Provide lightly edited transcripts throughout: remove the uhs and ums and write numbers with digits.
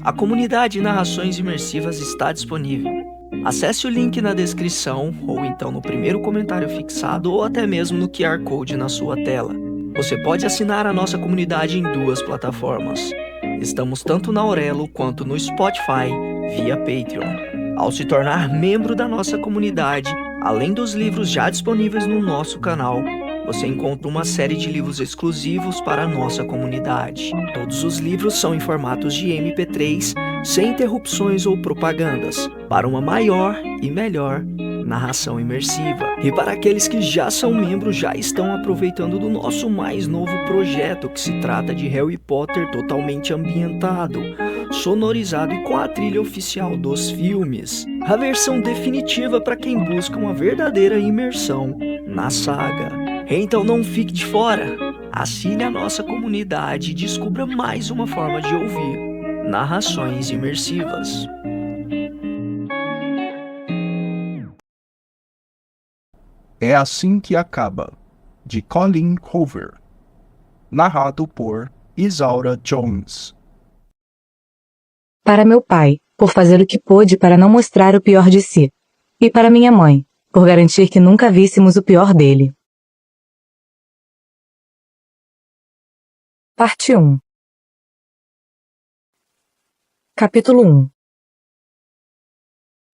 A comunidade Narrações Imersivas está disponível. Acesse o link na descrição, ou então no primeiro comentário fixado, ou até mesmo no QR Code na sua tela. Você pode assinar a nossa comunidade em 2 plataformas. Estamos tanto na Aurelo quanto no Spotify, via Patreon. Ao se tornar membro da nossa comunidade, além dos livros já disponíveis no nosso canal, você encontra uma série de livros exclusivos para a nossa comunidade. Todos os livros são em formatos de MP3, sem interrupções ou propagandas, para uma maior e melhor narração imersiva. E para aqueles que já são membros, já estão aproveitando do nosso mais novo projeto, que se trata de Harry Potter totalmente ambientado, sonorizado e com a trilha oficial dos filmes. A versão definitiva para quem busca uma verdadeira imersão na saga. Então não fique de fora, assine a nossa comunidade e descubra mais uma forma de ouvir narrações imersivas. É Assim que Acaba, de Colin Hoover. Narrado por Isaura Jones. Para meu pai, por fazer o que pôde para não mostrar o pior de si. E para minha mãe, por garantir que nunca víssemos o pior dele. Parte 1. Capítulo 1.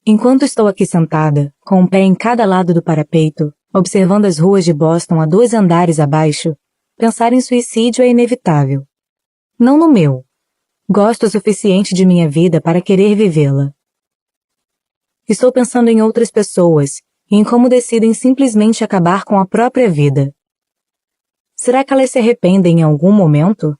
Enquanto estou aqui sentada, com um pé em cada lado do parapeito, observando as ruas de Boston a 2 andares abaixo, pensar em suicídio é inevitável. Não no meu. Gosto o suficiente de minha vida para querer vivê-la. Estou pensando em outras pessoas e em como decidem simplesmente acabar com a própria vida. Será que elas se arrependem em algum momento?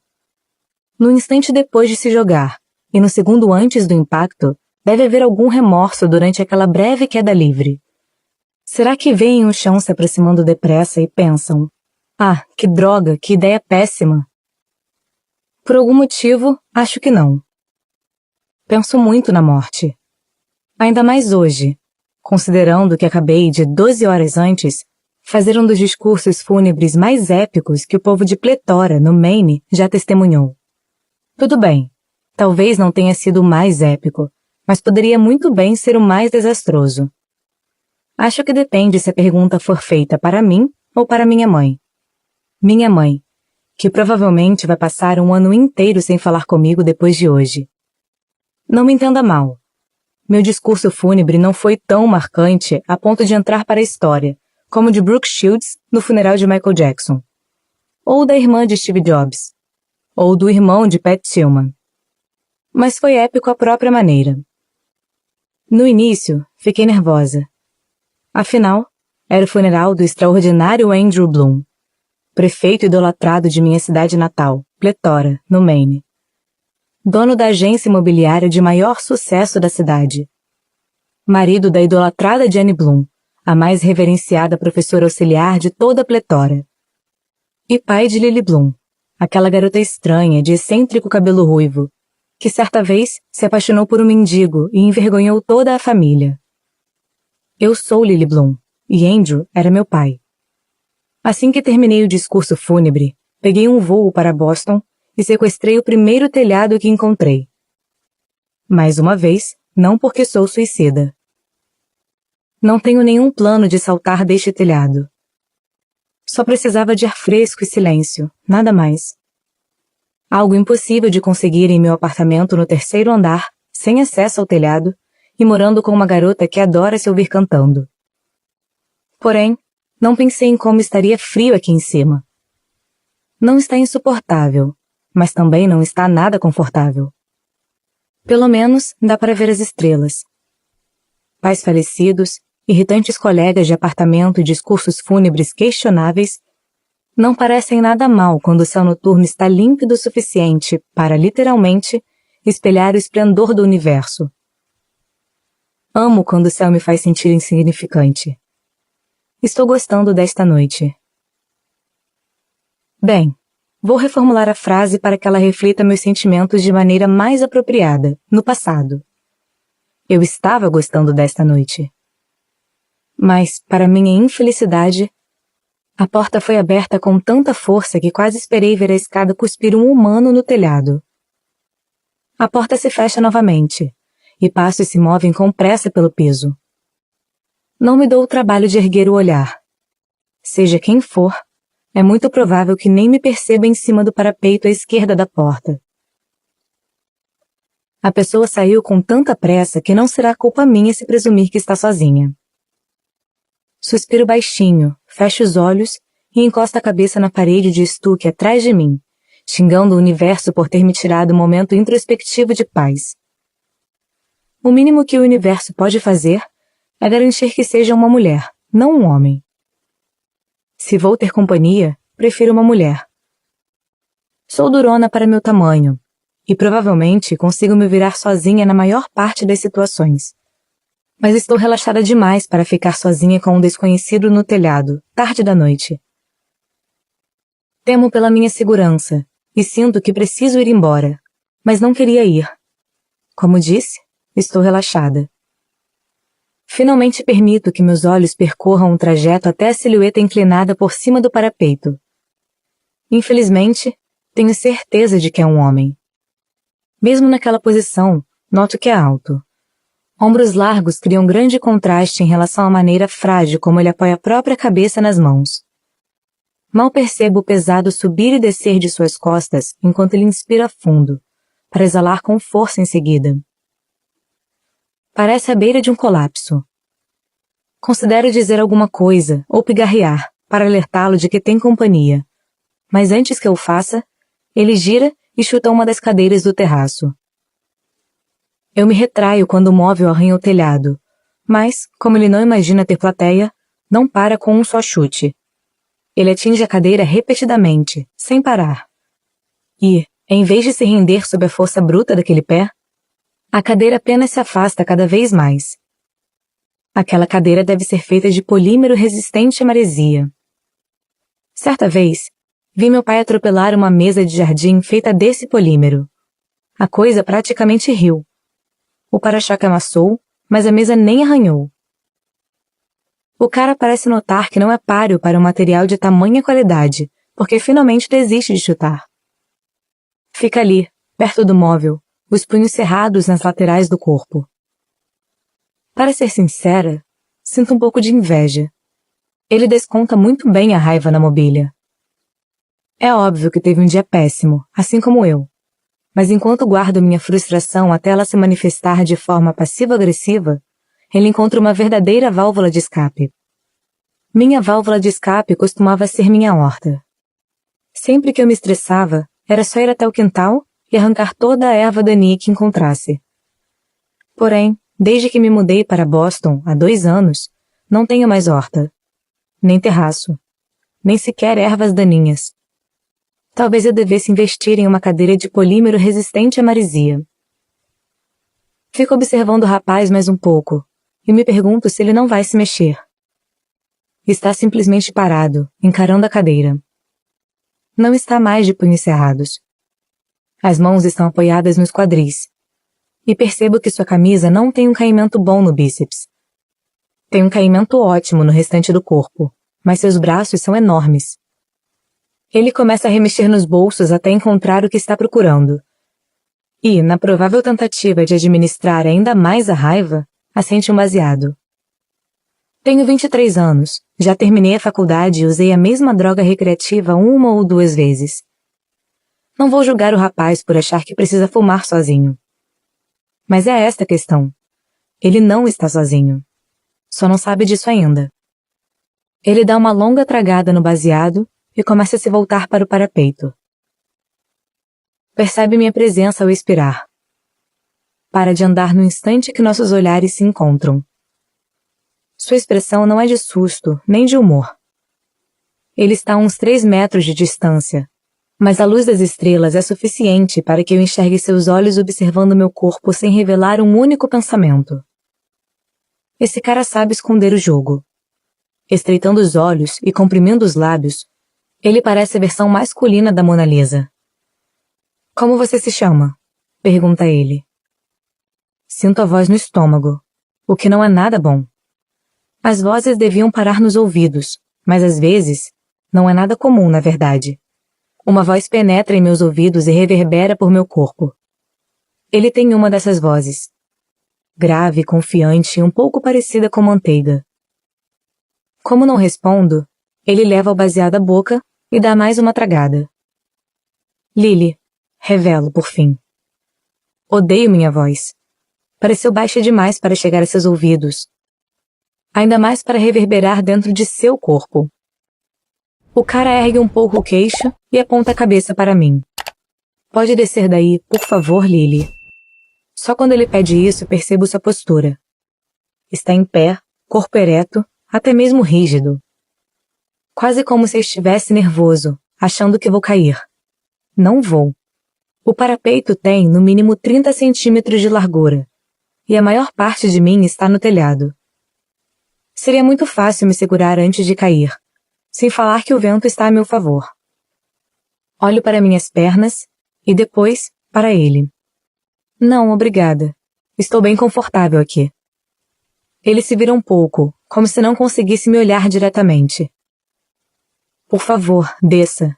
No instante depois de se jogar, e no segundo antes do impacto, deve haver algum remorso durante aquela breve queda livre. Será que veem o chão se aproximando depressa e pensam: "Ah, que droga, que ideia péssima"? Por algum motivo, acho que não. Penso muito na morte. Ainda mais hoje, considerando que acabei de 12 horas antes fazer um dos discursos fúnebres mais épicos que o povo de Pletora, no Maine, já testemunhou. Tudo bem, talvez não tenha sido o mais épico, mas poderia muito bem ser o mais desastroso. Acho que depende se a pergunta for feita para mim ou para minha mãe. Minha mãe, que provavelmente vai passar um ano inteiro sem falar comigo depois de hoje. Não me entenda mal. Meu discurso fúnebre não foi tão marcante a ponto de entrar para a história, como o de Brooke Shields no funeral de Michael Jackson, ou da irmã de Steve Jobs, ou do irmão de Pat Tillman. Mas foi épico à própria maneira. No início, fiquei nervosa. Afinal, era o funeral do extraordinário Andrew Bloom, prefeito idolatrado de minha cidade natal, Pletora, no Maine. Dono da agência imobiliária de maior sucesso da cidade. Marido da idolatrada Jenny Bloom, a mais reverenciada professora auxiliar de toda a Pletora. E pai de Lily Bloom, aquela garota estranha de excêntrico cabelo ruivo, que certa vez se apaixonou por um mendigo e envergonhou toda a família. Eu sou Lily Bloom, e Andrew era meu pai. Assim que terminei o discurso fúnebre, peguei um voo para Boston e sequestrei o primeiro telhado que encontrei. Mais uma vez, não porque sou suicida. Não tenho nenhum plano de saltar deste telhado. Só precisava de ar fresco e silêncio, nada mais. Algo impossível de conseguir em meu apartamento no 3º andar, sem acesso ao telhado, e morando com uma garota que adora se ouvir cantando. Porém, não pensei em como estaria frio aqui em cima. Não está insuportável, mas também não está nada confortável. Pelo menos dá para ver as estrelas. Pais falecidos, irritantes colegas de apartamento e discursos fúnebres questionáveis não parecem nada mal quando o céu noturno está límpido o suficiente para, literalmente, espelhar o esplendor do universo. Amo quando o céu me faz sentir insignificante. Estou gostando desta noite. Bem, vou reformular a frase para que ela reflita meus sentimentos de maneira mais apropriada, no passado. Eu estava gostando desta noite. Mas, para minha infelicidade, a porta foi aberta com tanta força que quase esperei ver a escada cuspir um humano no telhado. A porta se fecha novamente, e passos se movem com pressa pelo piso. Não me dou o trabalho de erguer o olhar. Seja quem for, é muito provável que nem me perceba em cima do parapeito à esquerda da porta. A pessoa saiu com tanta pressa que não será culpa minha se presumir que está sozinha. Suspiro baixinho, fecho os olhos e encosto a cabeça na parede de estuque atrás de mim, xingando o universo por ter me tirado um momento introspectivo de paz. O mínimo que o universo pode fazer é garantir que seja uma mulher, não um homem. Se vou ter companhia, prefiro uma mulher. Sou durona para meu tamanho, e provavelmente consigo me virar sozinha na maior parte das situações. Mas estou relaxada demais para ficar sozinha com um desconhecido no telhado, tarde da noite. Temo pela minha segurança, e sinto que preciso ir embora, mas não queria ir. Como disse, estou relaxada. Finalmente permito que meus olhos percorram um trajeto até a silhueta inclinada por cima do parapeito. Infelizmente, tenho certeza de que é um homem. Mesmo naquela posição, noto que é alto. Ombros largos criam grande contraste em relação à maneira frágil como ele apoia a própria cabeça nas mãos. Mal percebo o pesado subir e descer de suas costas enquanto ele inspira fundo, para exalar com força em seguida. Parece à beira de um colapso. Considero dizer alguma coisa ou pigarrear para alertá-lo de que tem companhia, mas antes que eu faça, ele gira e chuta uma das cadeiras do terraço. Eu me retraio quando o móvel arranha o telhado, mas, como ele não imagina ter plateia, não para com um só chute. Ele atinge a cadeira repetidamente, sem parar. E, em vez de se render sob a força bruta daquele pé, a cadeira apenas se afasta cada vez mais. Aquela cadeira deve ser feita de polímero resistente à maresia. Certa vez, vi meu pai atropelar uma mesa de jardim feita desse polímero. A coisa praticamente riu. O para-choque amassou, mas a mesa nem arranhou. O cara parece notar que não é páreo para um material de tamanha qualidade, porque finalmente desiste de chutar. Fica ali, perto do móvel, os punhos cerrados nas laterais do corpo. Para ser sincera, sinto um pouco de inveja. Ele desconta muito bem a raiva na mobília. É óbvio que teve um dia péssimo, assim como eu. Mas enquanto guardo minha frustração até ela se manifestar de forma passivo-agressiva, ele encontra uma verdadeira válvula de escape. Minha válvula de escape costumava ser minha horta. Sempre que eu me estressava, era só ir até o quintal e arrancar toda a erva daninha que encontrasse. Porém, desde que me mudei para Boston, há 2 anos, não tenho mais horta. Nem terraço. Nem sequer ervas daninhas. Talvez eu devesse investir em uma cadeira de polímero resistente à maresia. Fico observando o rapaz mais um pouco, e me pergunto se ele não vai se mexer. Está simplesmente parado, encarando a cadeira. Não está mais de punhos cerrados. As mãos estão apoiadas nos quadris. E percebo que sua camisa não tem um caimento bom no bíceps. Tem um caimento ótimo no restante do corpo, mas seus braços são enormes. Ele começa a remexer nos bolsos até encontrar o que está procurando. E, na provável tentativa de administrar ainda mais a raiva, acende um baseado. Tenho 23 anos, já terminei a faculdade e usei a mesma droga recreativa 1 ou 2 vezes. Não vou julgar o rapaz por achar que precisa fumar sozinho. Mas é esta a questão. Ele não está sozinho. Só não sabe disso ainda. Ele dá uma longa tragada no baseado e começa a se voltar para o parapeito. Percebe minha presença ao expirar. Para de andar no instante que nossos olhares se encontram. Sua expressão não é de susto, nem de humor. Ele está a uns 3 metros de distância, mas a luz das estrelas é suficiente para que eu enxergue seus olhos observando meu corpo sem revelar um único pensamento. Esse cara sabe esconder o jogo. Estreitando os olhos e comprimindo os lábios, ele parece a versão masculina da Mona Lisa. Como você se chama? Pergunta ele. Sinto a voz no estômago, o que não é nada bom. As vozes deviam parar nos ouvidos, mas às vezes, não é nada comum na verdade. Uma voz penetra em meus ouvidos e reverbera por meu corpo. Ele tem uma dessas vozes. Grave, confiante e um pouco parecida com manteiga. Como não respondo, ele leva o baseado à boca e dá mais uma tragada. Lily, revelo por fim. Odeio minha voz. Pareceu baixa demais para chegar a seus ouvidos. Ainda mais para reverberar dentro de seu corpo. O cara ergue um pouco o queixo e aponta a cabeça para mim. Pode descer daí, por favor, Lily. Só quando ele pede isso percebo sua postura. Está em pé, corpo ereto, até mesmo rígido. Quase como se estivesse nervoso, achando que vou cair. Não vou. O parapeito tem, no mínimo, 30 centímetros de largura, e a maior parte de mim está no telhado. Seria muito fácil me segurar antes de cair, sem falar que o vento está a meu favor. Olho para minhas pernas e depois para ele. Não, obrigada. Estou bem confortável aqui. Ele se vira um pouco, como se não conseguisse me olhar diretamente. Por favor, desça.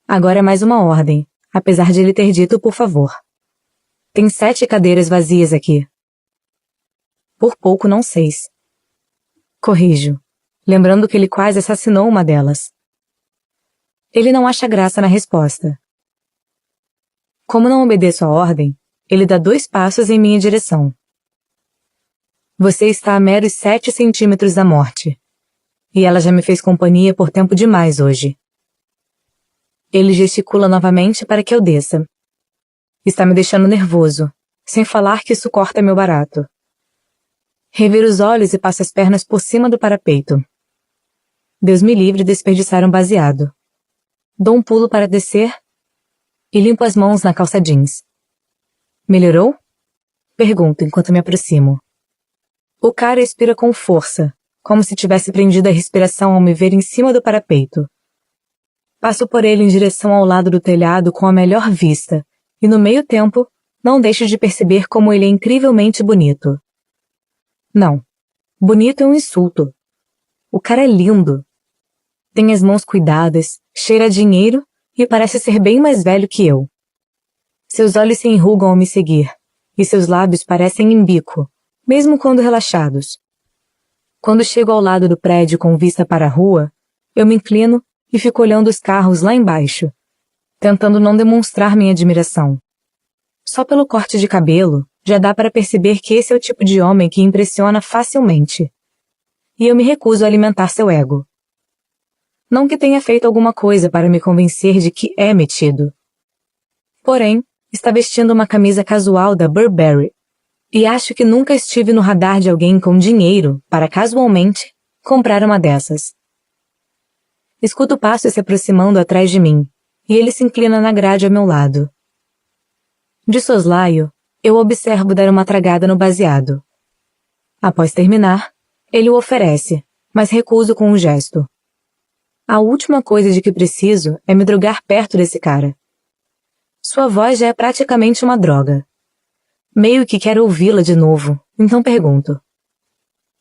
Agora é mais uma ordem, apesar de ele ter dito por favor. Tem 7 cadeiras vazias aqui. Por pouco não 6. Corrijo, lembrando que ele quase assassinou uma delas. Ele não acha graça na resposta. Como não obedeço a ordem, ele dá 2 passos em minha direção. Você está a meros 7 centímetros da morte. E ela já me fez companhia por tempo demais hoje. Ele gesticula novamente para que eu desça. Está me deixando nervoso, sem falar que isso corta meu barato. Reviro os olhos e passo as pernas por cima do parapeito. Deus me livre de desperdiçar um baseado. Dou um pulo para descer e limpo as mãos na calça jeans. Melhorou? Pergunto enquanto me aproximo. O cara expira com força, como se tivesse prendido a respiração ao me ver em cima do parapeito. Passo por ele em direção ao lado do telhado com a melhor vista, e no meio tempo, não deixo de perceber como ele é incrivelmente bonito. Não, bonito é um insulto. O cara é lindo. Tem as mãos cuidadas, cheira a dinheiro e parece ser bem mais velho que eu. Seus olhos se enrugam ao me seguir, e seus lábios parecem em bico, mesmo quando relaxados. Quando chego ao lado do prédio com vista para a rua, eu me inclino e fico olhando os carros lá embaixo, tentando não demonstrar minha admiração. Só pelo corte de cabelo, já dá para perceber que esse é o tipo de homem que impressiona facilmente. E eu me recuso a alimentar seu ego. Não que tenha feito alguma coisa para me convencer de que é metido. Porém, está vestindo uma camisa casual da Burberry, e acho que nunca estive no radar de alguém com dinheiro para, casualmente, comprar uma dessas. Escuto passos se aproximando atrás de mim, e ele se inclina na grade ao meu lado. De soslaio, eu observo dar uma tragada no baseado. Após terminar, ele o oferece, mas recuso com um gesto. A última coisa de que preciso é me drogar perto desse cara. Sua voz já é praticamente uma droga. Meio que quero ouvi-la de novo, então pergunto.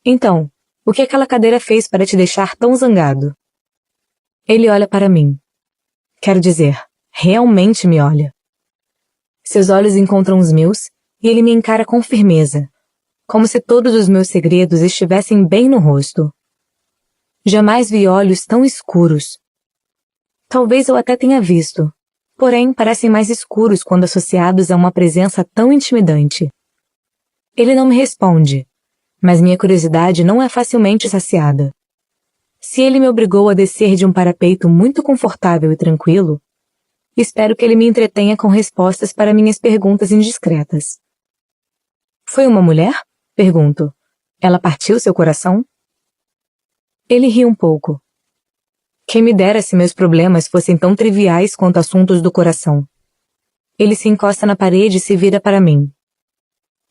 Então, o que aquela cadeira fez para te deixar tão zangado? Ele olha para mim. Quero dizer, realmente me olha. Seus olhos encontram os meus e ele me encara com firmeza, como se todos os meus segredos estivessem bem no rosto. Jamais vi olhos tão escuros. Talvez eu até tenha visto, porém parecem mais escuros quando associados a uma presença tão intimidante. Ele não me responde, mas minha curiosidade não é facilmente saciada. Se ele me obrigou a descer de um parapeito muito confortável e tranquilo, espero que ele me entretenha com respostas para minhas perguntas indiscretas. Foi uma mulher? Pergunto. Ela partiu seu coração? Ele ri um pouco. Quem me dera se meus problemas fossem tão triviais quanto assuntos do coração. Ele se encosta na parede e se vira para mim.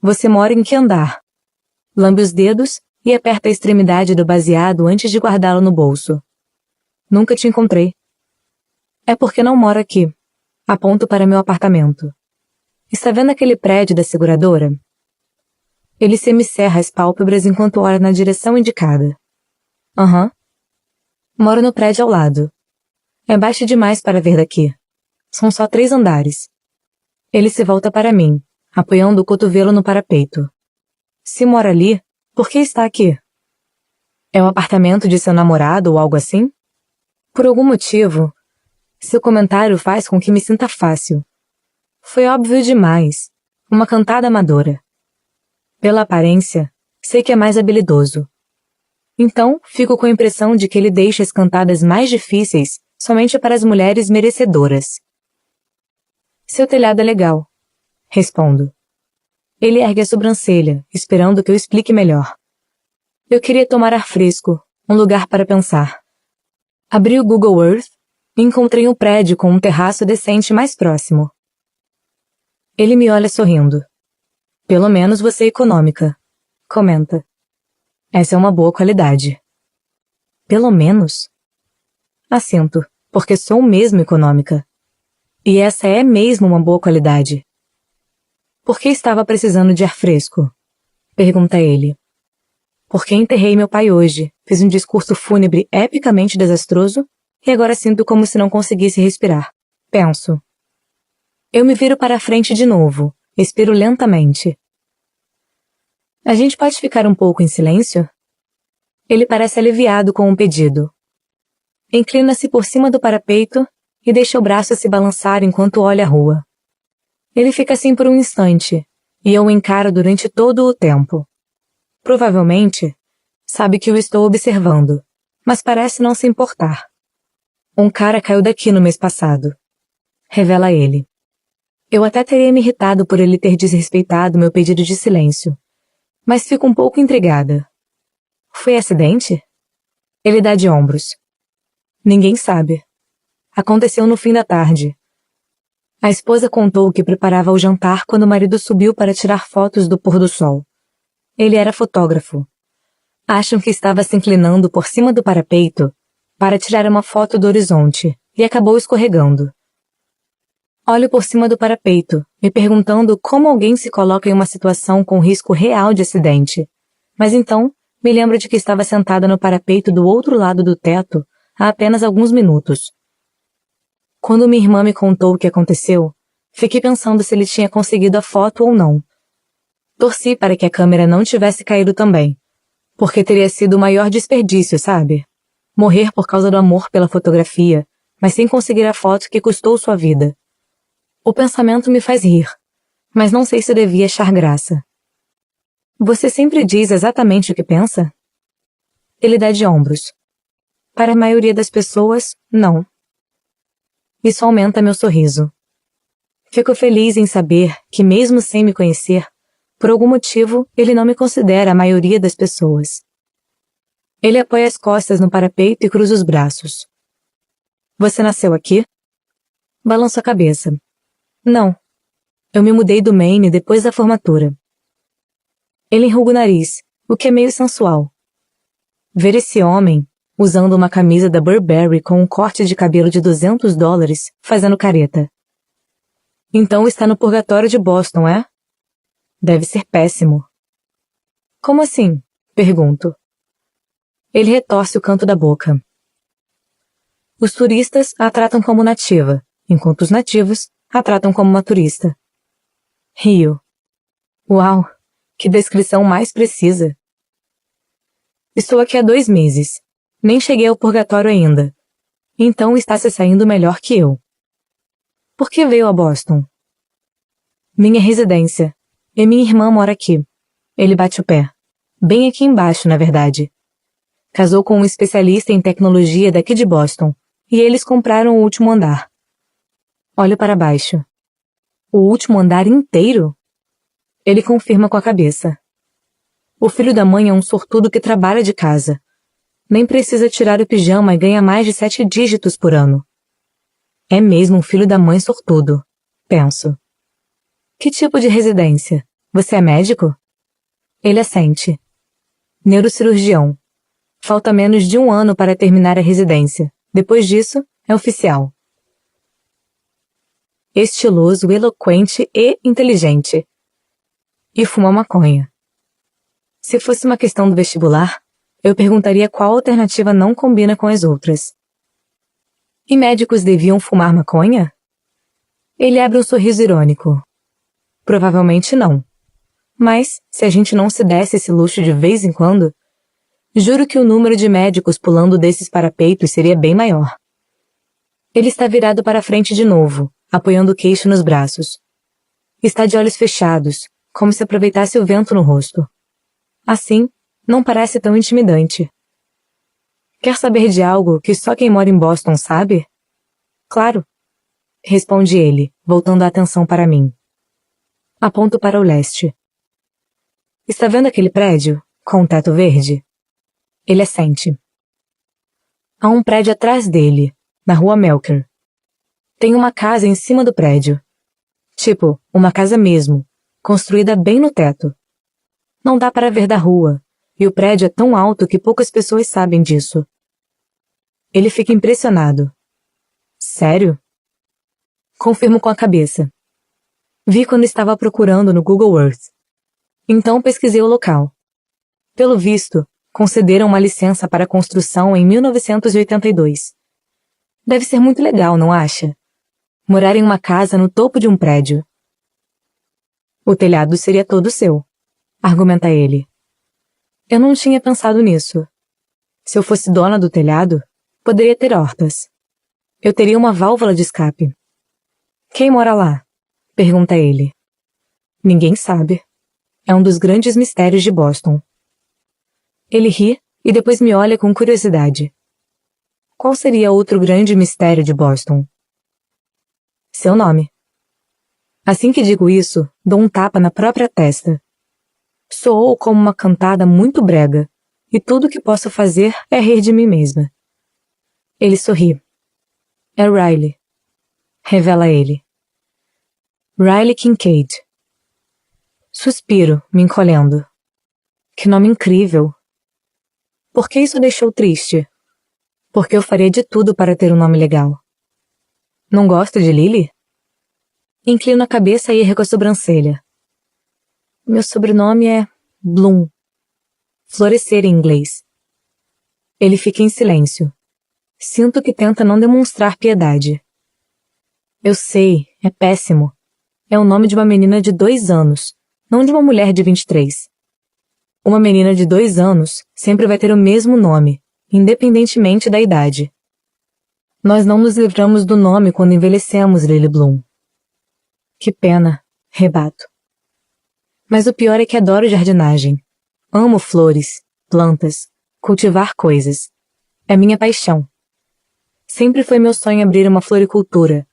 Você mora em que andar? Lambe os dedos e aperta a extremidade do baseado antes de guardá-lo no bolso. Nunca te encontrei. É porque não moro aqui. Aponto para meu apartamento. Está vendo aquele prédio da seguradora? Ele semicerra as pálpebras enquanto olha na direção indicada. Aham. Moro no prédio ao lado. É baixo demais para ver daqui. São só 3 andares. Ele se volta para mim, apoiando o cotovelo no parapeito. Se mora ali, por que está aqui? É o apartamento de seu namorado ou algo assim? Por algum motivo, seu comentário faz com que me sinta fácil. Foi óbvio demais. Uma cantada amadora. Pela aparência, sei que é mais habilidoso. Então, fico com a impressão de que ele deixa as cantadas mais difíceis somente para as mulheres merecedoras. Seu telhado é legal. Respondo. Ele ergue a sobrancelha, esperando que eu explique melhor. Eu queria tomar ar fresco, um lugar para pensar. Abri o Google Earth e encontrei um prédio com um terraço decente mais próximo. Ele me olha sorrindo. Pelo menos você é econômica, comenta. Essa é uma boa qualidade. Pelo menos? Assento, porque sou mesmo econômica. E essa é mesmo uma boa qualidade. Por que estava precisando de ar fresco? Pergunta ele. Porque enterrei meu pai hoje, fiz um discurso fúnebre epicamente desastroso e agora sinto como se não conseguisse respirar. Penso. Eu me viro para a frente de novo, expiro lentamente. A gente pode ficar um pouco em silêncio? Ele parece aliviado com um pedido. Inclina-se por cima do parapeito e deixa o braço se balançar enquanto olha a rua. Ele fica assim por um instante, e eu o encaro durante todo o tempo. Provavelmente, sabe que eu estou observando, mas parece não se importar. Um cara caiu daqui no mês passado. Revela ele. Eu até teria me irritado por ele ter desrespeitado meu pedido de silêncio, mas fico um pouco intrigada. Foi acidente? Ele dá de ombros. Ninguém sabe. Aconteceu no fim da tarde. A esposa contou que preparava o jantar quando o marido subiu para tirar fotos do pôr do sol. Ele era fotógrafo. Acham que estava se inclinando por cima do parapeito para tirar uma foto do horizonte e acabou escorregando. Olho por cima do parapeito, me perguntando como alguém se coloca em uma situação com risco real de acidente. Mas então, me lembro de que estava sentada no parapeito do outro lado do teto há apenas alguns minutos. Quando minha irmã me contou o que aconteceu, fiquei pensando se ele tinha conseguido a foto ou não. Torci para que a câmera não tivesse caído também, porque teria sido o maior desperdício, sabe? Morrer por causa do amor pela fotografia, mas sem conseguir a foto que custou sua vida. O pensamento me faz rir, mas não sei se devia achar graça. Você sempre diz exatamente o que pensa? Ele dá de ombros. Para a maioria das pessoas, não. Isso aumenta meu sorriso. Fico feliz em saber que, mesmo sem me conhecer, por algum motivo, ele não me considera a maioria das pessoas. Ele apoia as costas no parapeito e cruza os braços. Você nasceu aqui? Balanço a cabeça. Não. Eu me mudei do Maine depois da formatura. Ele enruga o nariz, o que é meio sensual. Ver esse homem, usando uma camisa da Burberry com um corte de cabelo de $200, fazendo careta. Então está no purgatório de Boston, é? Deve ser péssimo. Como assim? Pergunto. Ele retorce o canto da boca. Os turistas a tratam como nativa, enquanto os nativos a tratam como uma turista. Rio. Uau, que descrição mais precisa. Estou aqui há 2 meses. Nem cheguei ao purgatório ainda. Então está se saindo melhor que eu. Por que veio a Boston? Minha residência. E minha irmã mora aqui. Ele bate o pé. Bem aqui embaixo, na verdade. Casou com um especialista em tecnologia daqui de Boston, e eles compraram o último andar. Olho para baixo. O último andar inteiro? Ele confirma com a cabeça. O filho da mãe é um sortudo que trabalha de casa. Nem precisa tirar o pijama e ganha mais de 7 dígitos por ano. É mesmo um filho da mãe sortudo, penso. Que tipo de residência? Você é médico? Ele assente. Neurocirurgião. Falta menos de 1 ano para terminar a residência. Depois disso, é oficial. Estiloso, eloquente e inteligente. E fuma maconha. Se fosse uma questão do vestibular, eu perguntaria qual alternativa não combina com as outras. E médicos deviam fumar maconha? Ele abre um sorriso irônico. Provavelmente não. Mas, se a gente não se desse esse luxo de vez em quando, juro que o número de médicos pulando desses parapeitos seria bem maior. Ele está virado para a frente de novo, apoiando o queixo nos braços. Está de olhos fechados, como se aproveitasse o vento no rosto. Assim, não parece tão intimidante. Quer saber de algo que só quem mora em Boston sabe? Claro, responde ele, voltando a atenção para mim. Aponto para o leste. Está vendo aquele prédio, com um teto verde? Ele assente. Há um prédio atrás dele, na rua Melker. Tem uma casa em cima do prédio. Tipo, uma casa mesmo, construída bem no teto. Não dá para ver da rua, e o prédio é tão alto que poucas pessoas sabem disso. Ele fica impressionado. Sério? Confirmo com a cabeça. Vi quando estava procurando no Google Earth. Então pesquisei o local. Pelo visto, concederam uma licença para a construção em 1982. Deve ser muito legal, não acha? Morar em uma casa no topo de um prédio. O telhado seria todo seu, argumenta ele. Eu não tinha pensado nisso. Se eu fosse dona do telhado, poderia ter hortas. Eu teria uma válvula de escape. Quem mora lá? Pergunta ele. Ninguém sabe. É um dos grandes mistérios de Boston. Ele ri e depois me olha com curiosidade. Qual seria outro grande mistério de Boston? Seu nome. Assim que digo isso, dou um tapa na própria testa. Soou como uma cantada muito brega, e tudo o que posso fazer é rir de mim mesma. Ele sorri. É Riley, revela ele. Riley Kincaid. Suspiro, me encolhendo. Que nome incrível. Por que isso deixou triste? Porque eu faria de tudo para ter um nome legal. Não gosta de Lily? Inclino a cabeça e ergo a sobrancelha. Meu sobrenome é Bloom. Florescer em inglês. Ele fica em silêncio. Sinto que tenta não demonstrar piedade. Eu sei, é péssimo. É o nome de uma menina de 2 anos, não de uma mulher de 23. Uma menina de 2 anos sempre vai ter o mesmo nome, independentemente da idade. Nós não nos livramos do nome quando envelhecemos, Lily Bloom. Que pena, rebato. Mas o pior é que adoro jardinagem. Amo flores, plantas, cultivar coisas. É minha paixão. Sempre foi meu sonho abrir uma floricultura,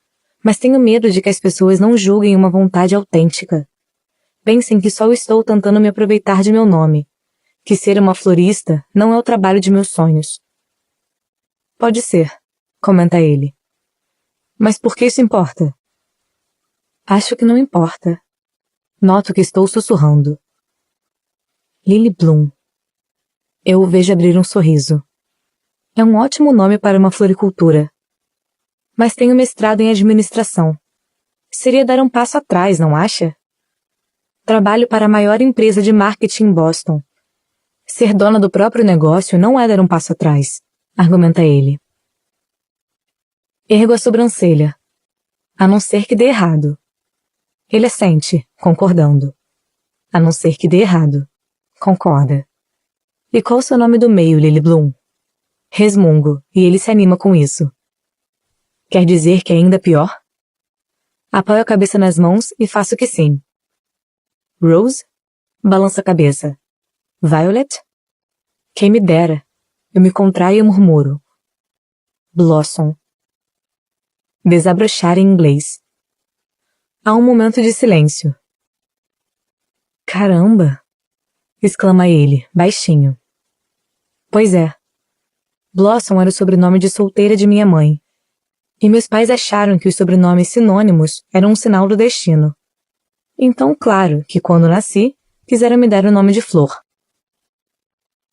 mas tenho medo de que as pessoas não julguem uma vontade autêntica. Pensem que só estou tentando me aproveitar de meu nome, que ser uma florista não é o trabalho de meus sonhos. Pode ser, comenta ele. Mas por que isso importa? Acho que não importa. Noto que estou sussurrando. Lily Bloom. Eu o vejo abrir um sorriso. É um ótimo nome para uma floricultura. Mas tenho mestrado em administração. Seria dar um passo atrás, não acha? Trabalho para a maior empresa de marketing em Boston. Ser dona do próprio negócio não é dar um passo atrás, argumenta ele. Ergo a sobrancelha. A não ser que dê errado. Ele assente, concordando. A não ser que dê errado. Concorda. E qual o seu nome do meio, Lily Bloom? Resmungo, e ele se anima com isso. Quer dizer que é ainda pior? Apoio a cabeça nas mãos e faço que sim. Rose? Balança a cabeça. Violet? Quem me dera. Eu me contraio e murmuro. Blossom. Desabrochar em inglês. Há um momento de silêncio. Caramba! Exclama ele, baixinho. Pois é. Blossom era o sobrenome de solteira de minha mãe. E meus pais acharam que os sobrenomes sinônimos eram um sinal do destino. Então, claro, que quando nasci, quiseram me dar o nome de Flor.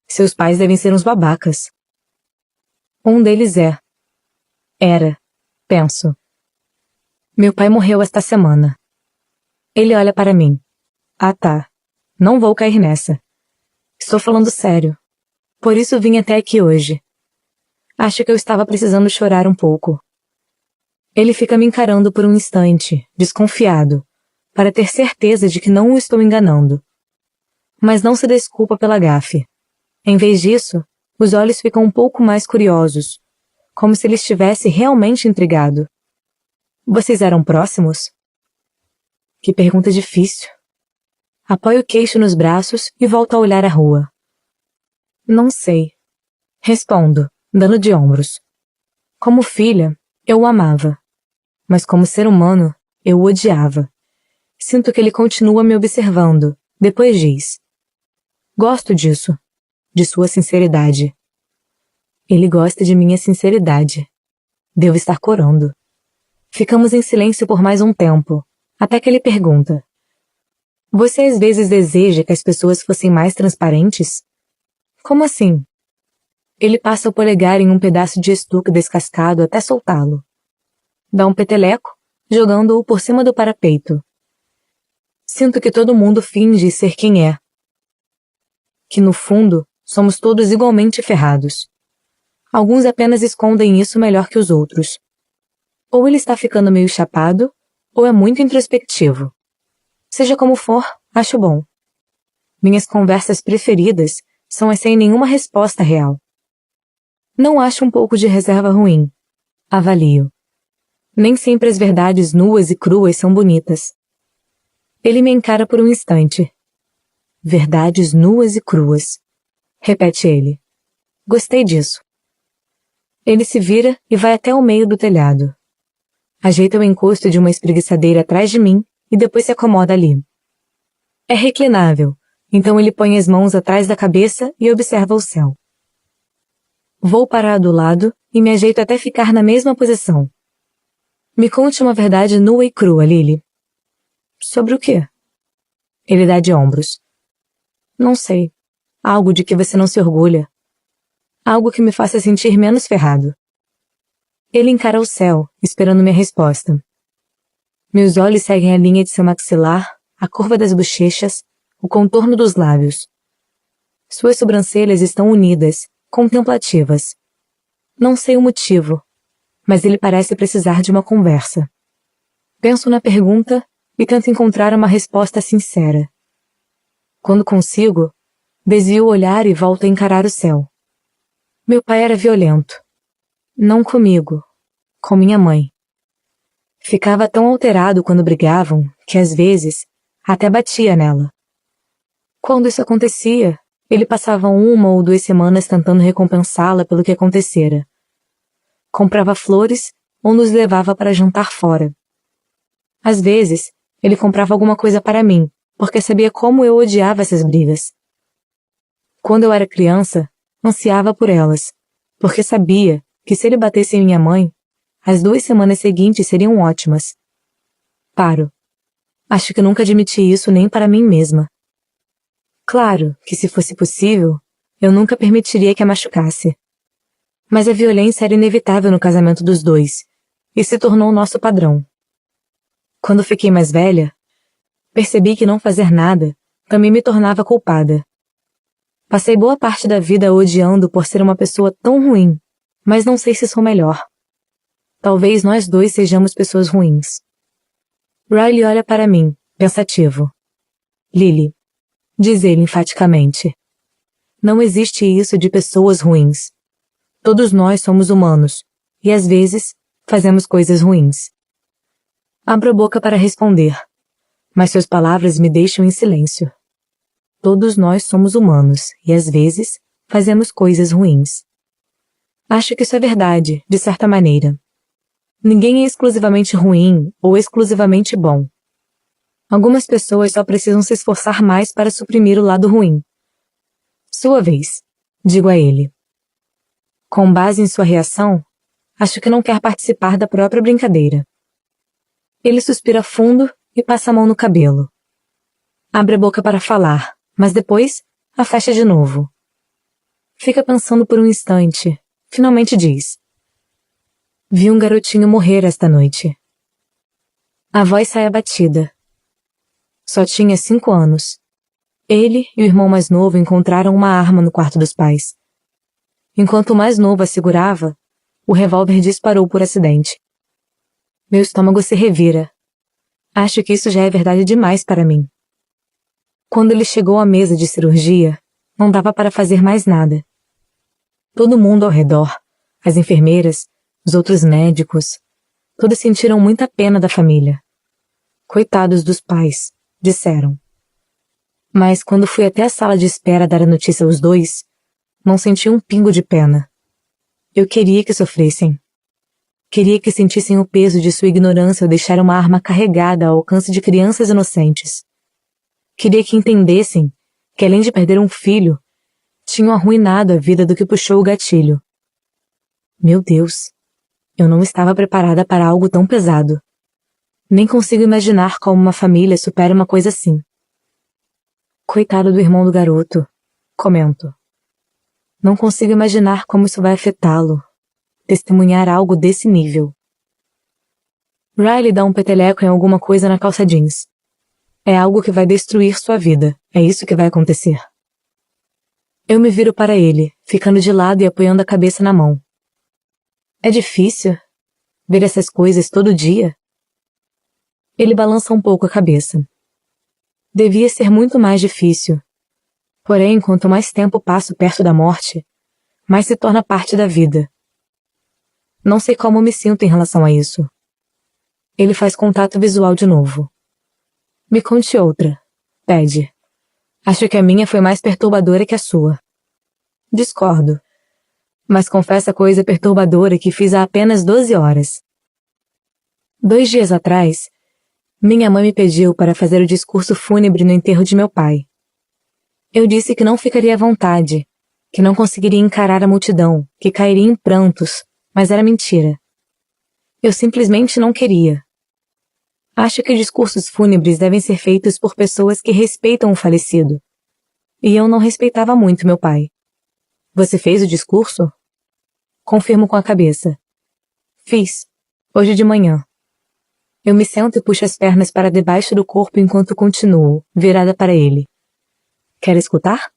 Seus pais devem ser uns babacas. Um deles é. Era. Penso. Meu pai morreu esta semana. Ele olha para mim. Ah tá. Não vou cair nessa. Estou falando sério. Por isso vim até aqui hoje. Acho que eu estava precisando chorar um pouco. Ele fica me encarando por um instante, desconfiado, para ter certeza de que não o estou enganando. Mas não se desculpa pela gafe. Em vez disso, os olhos ficam um pouco mais curiosos, como se ele estivesse realmente intrigado. Vocês eram próximos? Que pergunta difícil. Apoio o queixo nos braços e volto a olhar a rua. Não sei. Respondo, dando de ombros. Como filha, eu o amava. Mas como ser humano, eu o odiava. Sinto que ele continua me observando. Depois diz. Gosto disso. De sua sinceridade. Ele gosta de minha sinceridade. Devo estar corando. Ficamos em silêncio por mais um tempo, até que ele pergunta. Você às vezes deseja que as pessoas fossem mais transparentes? Como assim? Ele passa o polegar em um pedaço de estuque descascado até soltá-lo. Dá um peteleco, jogando-o por cima do parapeito. Sinto que todo mundo finge ser quem é. Que no fundo, somos todos igualmente ferrados. Alguns apenas escondem isso melhor que os outros. Ou ele está ficando meio chapado, ou é muito introspectivo. Seja como for, acho bom. Minhas conversas preferidas são as sem nenhuma resposta real. Não acho um pouco de reserva ruim. Avalio. Nem sempre as verdades nuas e cruas são bonitas. Ele me encara por um instante. Verdades nuas e cruas. Repete ele. Gostei disso. Ele se vira e vai até o meio do telhado. Ajeita o encosto de uma espreguiçadeira atrás de mim e depois se acomoda ali. É reclinável, então ele põe as mãos atrás da cabeça e observa o céu. Vou parar do lado e me ajeito até ficar na mesma posição. Me conte uma verdade nua e crua, Lily. Sobre o quê? Ele dá de ombros. Não sei. Algo de que você não se orgulha. Algo que me faça sentir menos ferrado. Ele encara o céu, esperando minha resposta. Meus olhos seguem a linha de seu maxilar, a curva das bochechas, o contorno dos lábios. Suas sobrancelhas estão unidas, contemplativas. Não sei o motivo, mas ele parece precisar de uma conversa. Penso na pergunta e tento encontrar uma resposta sincera. Quando consigo, desvio o olhar e volto a encarar o céu. Meu pai era violento. Não comigo, com minha mãe. Ficava tão alterado quando brigavam que, às vezes, até batia nela. Quando isso acontecia, ele passava 1 ou 2 semanas tentando recompensá-la pelo que acontecera. Comprava flores ou nos levava para jantar fora. Às vezes, ele comprava alguma coisa para mim, porque sabia como eu odiava essas brigas. Quando eu era criança, ansiava por elas, porque sabia que se ele batesse em minha mãe, as 2 semanas seguintes seriam ótimas. Paro. Acho que nunca admiti isso nem para mim mesma. Claro que, se fosse possível, eu nunca permitiria que a machucasse. Mas a violência era inevitável no casamento dos dois, e se tornou nosso padrão. Quando fiquei mais velha, percebi que não fazer nada também me tornava culpada. Passei boa parte da vida odiando por ser uma pessoa tão ruim, mas não sei se sou melhor. Talvez nós dois sejamos pessoas ruins. Riley olha para mim, pensativo. Lily, diz ele enfaticamente. Não existe isso de pessoas ruins. Todos nós somos humanos, e às vezes fazemos coisas ruins. Abro a boca para responder, mas suas palavras me deixam em silêncio. Todos nós somos humanos, e às vezes fazemos coisas ruins. Acho que isso é verdade, de certa maneira. Ninguém é exclusivamente ruim ou exclusivamente bom. Algumas pessoas só precisam se esforçar mais para suprimir o lado ruim. Sua vez, digo a ele. Com base em sua reação, acho que não quer participar da própria brincadeira. Ele suspira fundo e passa a mão no cabelo. Abre a boca para falar, mas depois a fecha de novo. Fica pensando por um instante. Finalmente diz. Vi um garotinho morrer esta noite. A voz sai abatida. Só tinha 5 anos. Ele e o irmão mais novo encontraram uma arma no quarto dos pais. Enquanto o mais novo a segurava, o revólver disparou por acidente. Meu estômago se revira. Acho que isso já é verdade demais para mim. Quando ele chegou à mesa de cirurgia, não dava para fazer mais nada. Todo mundo ao redor, as enfermeiras, os outros médicos, todos sentiram muita pena da família. Coitados dos pais, disseram. Mas quando fui até a sala de espera dar a notícia aos dois, não senti um pingo de pena. Eu queria que sofressem. Queria que sentissem o peso de sua ignorância ao deixar uma arma carregada ao alcance de crianças inocentes. Queria que entendessem que, além de perder um filho, tinham arruinado a vida do que puxou o gatilho. Meu Deus, eu não estava preparada para algo tão pesado. Nem consigo imaginar como uma família supera uma coisa assim. Coitado do irmão do garoto, comento. Não consigo imaginar como isso vai afetá-lo. Testemunhar algo desse nível. Riley dá um peteleco em alguma coisa na calça jeans. É algo que vai destruir sua vida. É isso que vai acontecer. Eu me viro para ele, ficando de lado e apoiando a cabeça na mão. É difícil ver essas coisas todo dia? Ele balança um pouco a cabeça. Devia ser muito mais difícil. Porém, quanto mais tempo passo perto da morte, mais se torna parte da vida. Não sei como me sinto em relação a isso. Ele faz contato visual de novo. Me conte outra, pede. Acho que a minha foi mais perturbadora que a sua. Discordo. Mas confessa coisa perturbadora que fiz há apenas 12 horas. 2 dias atrás, minha mãe me pediu para fazer o discurso fúnebre no enterro de meu pai. Eu disse que não ficaria à vontade, que não conseguiria encarar a multidão, que cairia em prantos, mas era mentira. Eu simplesmente não queria. Acho que discursos fúnebres devem ser feitos por pessoas que respeitam o falecido. E eu não respeitava muito meu pai. Você fez o discurso? Confirmo com a cabeça. Fiz. Hoje de manhã. Eu me sento e puxo as pernas para debaixo do corpo enquanto continuo, virada para ele. Quer escutar?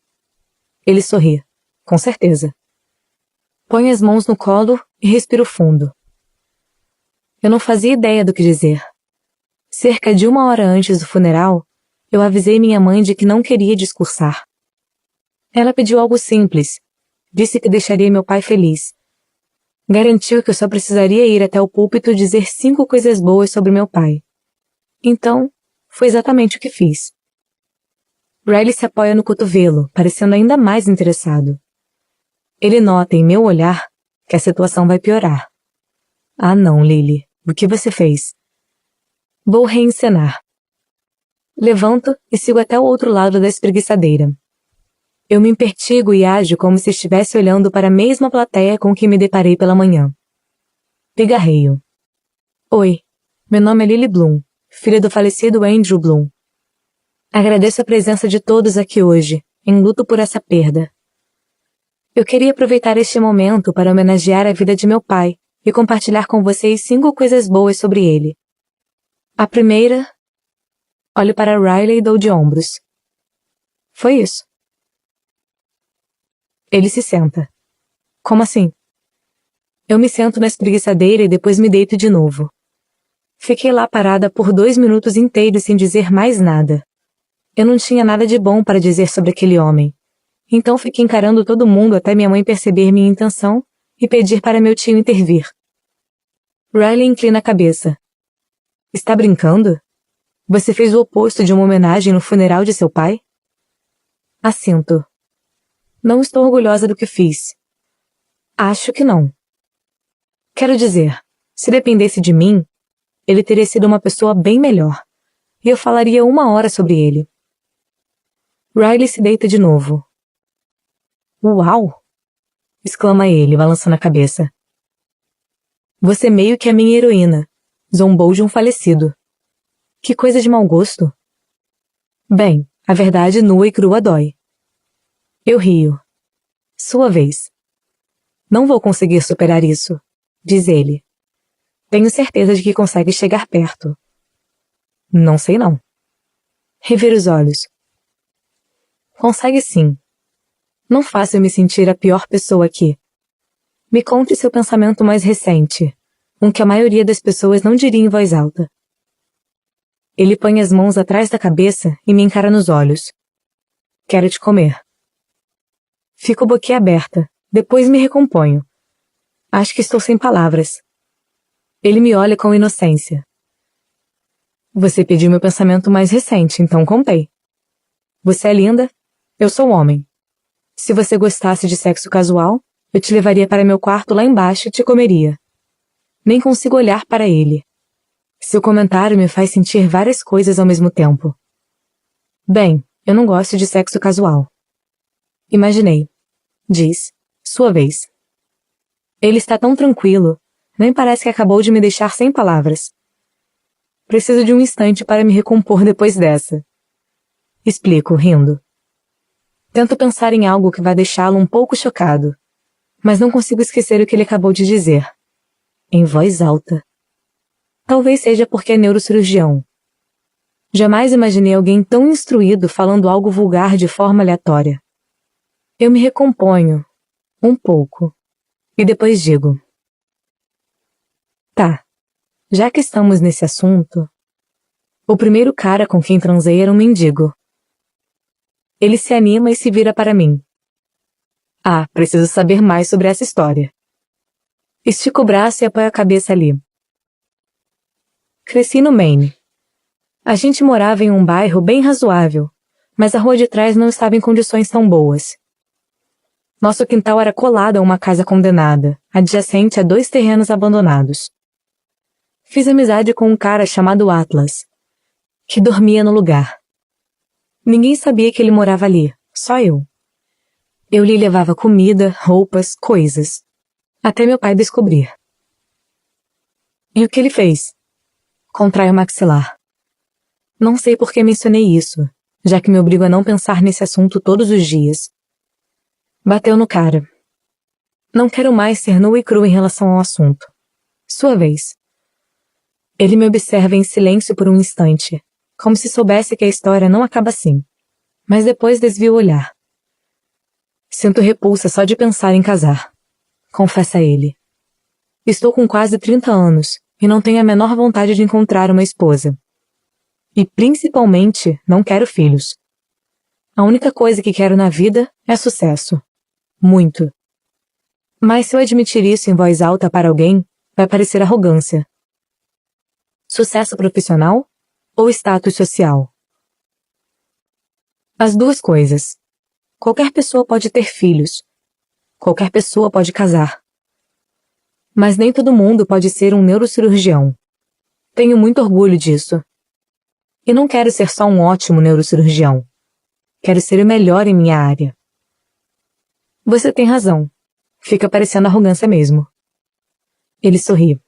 Ele sorri. Com certeza. Põe as mãos no colo e respiro fundo. Eu não fazia ideia do que dizer. Cerca de 1 hora antes do funeral, eu avisei minha mãe de que não queria discursar. Ela pediu algo simples. Disse que deixaria meu pai feliz. Garantiu que eu só precisaria ir até o púlpito dizer 5 coisas boas sobre meu pai. Então, foi exatamente o que fiz. Riley se apoia no cotovelo, parecendo ainda mais interessado. Ele nota em meu olhar que a situação vai piorar. Ah não, Lily. O que você fez? Vou reencenar. Levanto e sigo até o outro lado da espreguiçadeira. Eu me impertigo e ajo como se estivesse olhando para a mesma plateia com que me deparei pela manhã. Pigarreio. Oi, meu nome é Lily Bloom, filha do falecido Andrew Bloom. Agradeço a presença de todos aqui hoje, em luto por essa perda. Eu queria aproveitar este momento para homenagear a vida de meu pai e compartilhar com vocês 5 coisas boas sobre ele. A primeira... Olho para Riley e dou de ombros. Foi isso. Ele se senta. Como assim? Eu me sento na espreguiçadeira e depois me deito de novo. Fiquei lá parada por 2 minutos inteiros sem dizer mais nada. Eu não tinha nada de bom para dizer sobre aquele homem. Então fiquei encarando todo mundo até minha mãe perceber minha intenção e pedir para meu tio intervir. Riley inclina a cabeça. Está brincando? Você fez o oposto de uma homenagem no funeral de seu pai? Assinto. Não estou orgulhosa do que fiz. Acho que não. Quero dizer, se dependesse de mim, ele teria sido uma pessoa bem melhor, e eu falaria 1 hora sobre ele. Riley se deita de novo. Uau! Exclama ele, balançando a cabeça. Você meio que é minha heroína. Zombou de um falecido. Que coisa de mau gosto. Bem, a verdade nua e crua dói. Eu rio. Sua vez. Não vou conseguir superar isso, diz ele. Tenho certeza de que consegue chegar perto. Não sei não. Revira os olhos. Consegue sim. Não faça eu me sentir a pior pessoa aqui. Me conte seu pensamento mais recente, um que a maioria das pessoas não diria em voz alta. Ele põe as mãos atrás da cabeça e me encara nos olhos. Quero te comer. Fico boquiaberta, depois me recomponho. Acho que estou sem palavras. Ele me olha com inocência. Você pediu meu pensamento mais recente, então contei. Você é linda, eu sou homem. Se você gostasse de sexo casual, eu te levaria para meu quarto lá embaixo e te comeria. Nem consigo olhar para ele. Seu comentário me faz sentir várias coisas ao mesmo tempo. Bem, eu não gosto de sexo casual. Imaginei. Diz, sua vez. Ele está tão tranquilo, nem parece que acabou de me deixar sem palavras. Preciso de um instante para me recompor depois dessa. Explico, rindo. Tento pensar em algo que vai deixá-lo um pouco chocado, mas não consigo esquecer o que ele acabou de dizer. Em voz alta. Talvez seja porque é neurocirurgião. Jamais imaginei alguém tão instruído falando algo vulgar de forma aleatória. Eu me recomponho, um pouco, e depois digo. Tá, já que estamos nesse assunto, o primeiro cara com quem transei era um mendigo. Ele se anima e se vira para mim. Ah, preciso saber mais sobre essa história. Estico o braço e apoio a cabeça ali. Cresci no Maine. A gente morava em um bairro bem razoável, mas a rua de trás não estava em condições tão boas. Nosso quintal era colado a uma casa condenada, adjacente a 2 terrenos abandonados. Fiz amizade com um cara chamado Atlas, que dormia no lugar. Ninguém sabia que ele morava ali, só eu. Eu lhe levava comida, roupas, coisas. Até meu pai descobrir. E o que ele fez? Contrai o maxilar. Não sei por que mencionei isso, já que me obrigo a não pensar nesse assunto todos os dias. Bateu no cara. Não quero mais ser nua e crua em relação ao assunto. Sua vez. Ele me observa em silêncio por um instante, como se soubesse que a história não acaba assim. Mas depois desvia o olhar. Sinto repulsa só de pensar em casar. Confessa ele. Estou com quase 30 anos e não tenho a menor vontade de encontrar uma esposa. E principalmente não quero filhos. A única coisa que quero na vida é sucesso. Muito. Mas se eu admitir isso em voz alta para alguém, vai parecer arrogância. Sucesso profissional ou status social? As duas coisas. Qualquer pessoa pode ter filhos. Qualquer pessoa pode casar. Mas nem todo mundo pode ser um neurocirurgião. Tenho muito orgulho disso. E não quero ser só um ótimo neurocirurgião. Quero ser o melhor em minha área. Você tem razão. Fica parecendo arrogância mesmo. Ele sorri.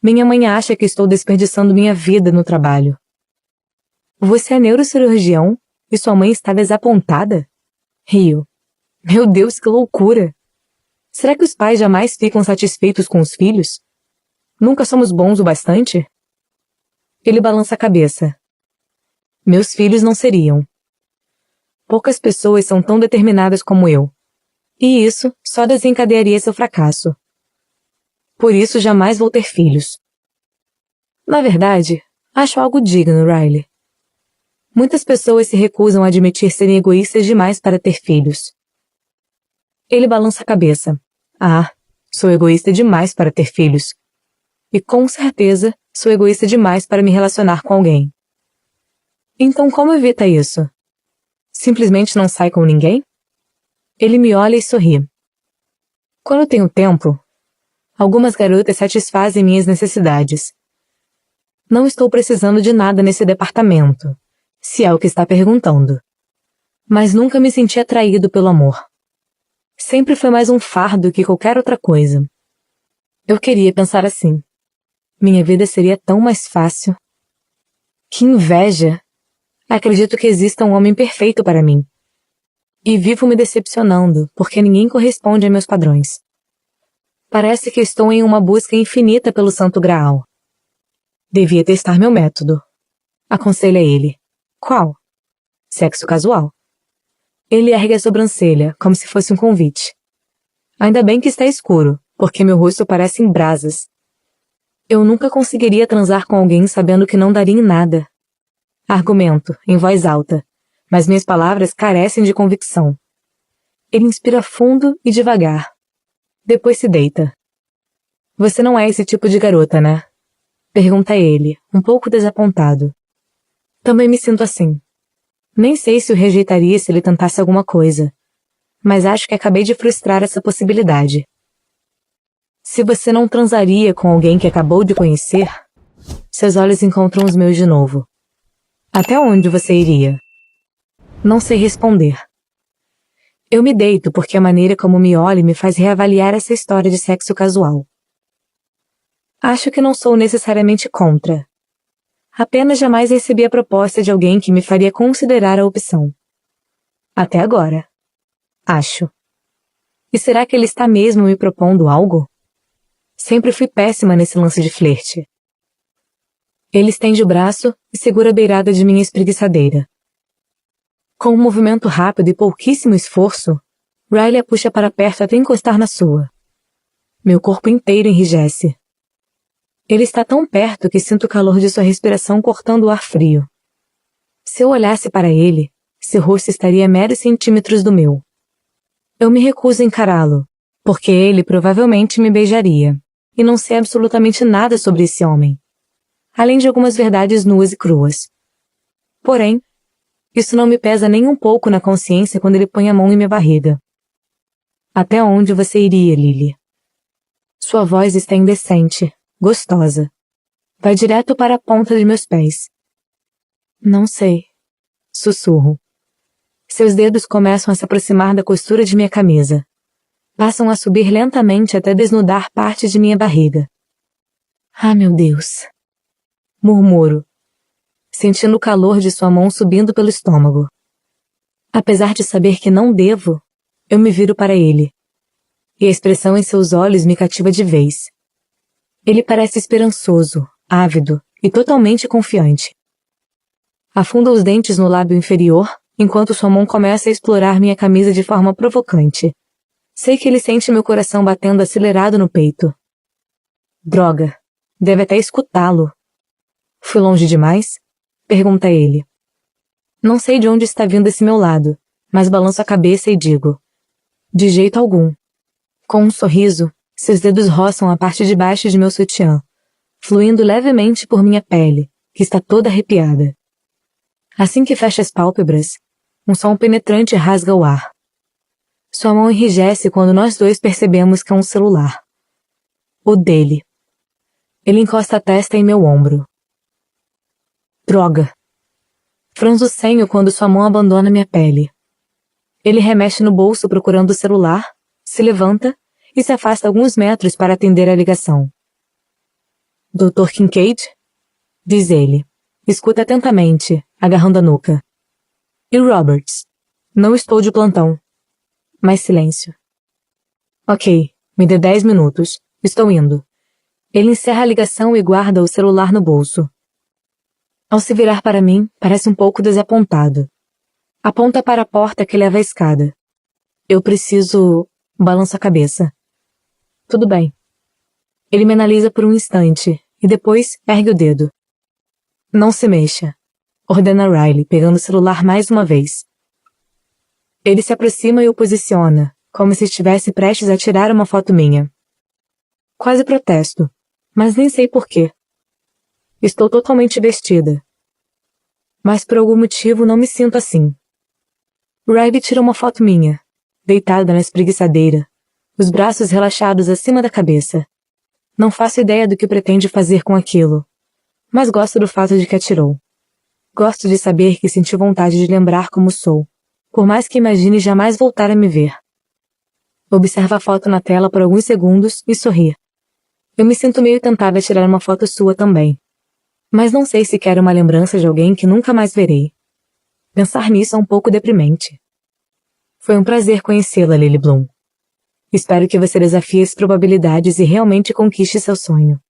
Minha mãe acha que estou desperdiçando minha vida no trabalho. Você é neurocirurgião e sua mãe está desapontada? Rio. Meu Deus, que loucura! Será que os pais jamais ficam satisfeitos com os filhos? Nunca somos bons o bastante? Ele balança a cabeça. Meus filhos não seriam. Poucas pessoas são tão determinadas como eu. E isso só desencadearia seu fracasso. Por isso jamais vou ter filhos. Na verdade, acho algo digno, Riley. Muitas pessoas se recusam a admitir serem egoístas demais para ter filhos. Ele balança a cabeça. Ah, sou egoísta demais para ter filhos. E com certeza sou egoísta demais para me relacionar com alguém. Então como evita isso? Simplesmente não sai com ninguém? Ele me olha e sorri. Quando tenho tempo, algumas garotas satisfazem minhas necessidades. Não estou precisando de nada nesse departamento, se é o que está perguntando. Mas nunca me senti atraído pelo amor. Sempre foi mais um fardo que qualquer outra coisa. Eu queria pensar assim. Minha vida seria tão mais fácil. Que inveja! Acredito que exista um homem perfeito para mim. E vivo me decepcionando, porque ninguém corresponde a meus padrões. Parece que estou em uma busca infinita pelo Santo Graal. Devia testar meu método. Aconselha ele. Qual? Sexo casual. Ele ergue a sobrancelha, como se fosse um convite. Ainda bem que está escuro, porque meu rosto parece em brasas. Eu nunca conseguiria transar com alguém sabendo que não daria em nada. Argumento, em voz alta, mas minhas palavras carecem de convicção. Ele inspira fundo e devagar. Depois se deita. Você não é esse tipo de garota, né? Pergunta ele, um pouco desapontado. Também me sinto assim. Nem sei se o rejeitaria se ele tentasse alguma coisa, mas acho que acabei de frustrar essa possibilidade. Se você não transaria com alguém que acabou de conhecer, seus olhos encontram os meus de novo. Até onde você iria? Não sei responder. Eu me deito porque a maneira como me olha me faz reavaliar essa história de sexo casual. Acho que não sou necessariamente contra. Apenas jamais recebi a proposta de alguém que me faria considerar a opção. Até agora. Acho. E será que ele está mesmo me propondo algo? Sempre fui péssima nesse lance de flerte. Ele estende o braço e segura a beirada de minha espreguiçadeira. Com um movimento rápido e pouquíssimo esforço, Riley a puxa para perto até encostar na sua. Meu corpo inteiro enrijece. Ele está tão perto que sinto o calor de sua respiração cortando o ar frio. Se eu olhasse para ele, seu rosto estaria a meros centímetros do meu. Eu me recuso a encará-lo, porque ele provavelmente me beijaria, e não sei absolutamente nada sobre esse homem, além de algumas verdades nuas e cruas. Porém, isso não me pesa nem um pouco na consciência quando ele põe a mão em minha barriga. Até onde você iria, Lily? Sua voz está indecente, gostosa. Vai direto para a ponta de meus pés. Não sei. Sussurro. Seus dedos começam a se aproximar da costura de minha camisa. Passam a subir lentamente até desnudar parte de minha barriga. Ah, meu Deus. Murmuro, sentindo o calor de sua mão subindo pelo estômago. Apesar de saber que não devo, eu me viro para ele. E a expressão em seus olhos me cativa de vez. Ele parece esperançoso, ávido e totalmente confiante. Afunda os dentes no lábio inferior, enquanto sua mão começa a explorar minha camisa de forma provocante. Sei que ele sente meu coração batendo acelerado no peito. Droga, deve até escutá-lo. Fui longe demais? Pergunta ele. Não sei de onde está vindo esse meu lado, mas balanço a cabeça e digo. De jeito algum. Com um sorriso, seus dedos roçam a parte de baixo de meu sutiã, fluindo levemente por minha pele, que está toda arrepiada. Assim que fecha as pálpebras, um som penetrante rasga o ar. Sua mão enrijece quando nós dois percebemos que é um celular. O dele. Ele encosta a testa em meu ombro. Droga. Franzo o senho quando sua mão abandona minha pele. Ele remexe no bolso procurando o celular, se levanta e se afasta alguns metros para atender a ligação. Dr. Kincaid? Diz ele. Escuta atentamente, agarrando a nuca. E Roberts? Não estou de plantão. Mais silêncio. Ok, me dê 10 minutos. Estou indo. Ele encerra a ligação e guarda o celular no bolso. Ao se virar para mim, parece um pouco desapontado. Aponta para a porta que leva à escada. Eu preciso... Balanço a cabeça. Tudo bem. Ele me analisa por um instante e depois ergue o dedo. Não se mexa, ordena Riley, pegando o celular mais uma vez. Ele se aproxima e o posiciona, como se estivesse prestes a tirar uma foto minha. Quase protesto, mas nem sei porquê. Estou totalmente vestida. Mas por algum motivo não me sinto assim. Riley tira uma foto minha, deitada na espreguiçadeira, os braços relaxados acima da cabeça. Não faço ideia do que pretende fazer com aquilo, mas gosto do fato de que atirou. Gosto de saber que senti vontade de lembrar como sou, por mais que imagine jamais voltar a me ver. Observa a foto na tela por alguns segundos e sorri. Eu me sinto meio tentada a tirar uma foto sua também. Mas não sei se quero uma lembrança de alguém que nunca mais verei. Pensar nisso é um pouco deprimente. Foi um prazer conhecê-la, Lily Bloom. Espero que você desafie as probabilidades e realmente conquiste seu sonho.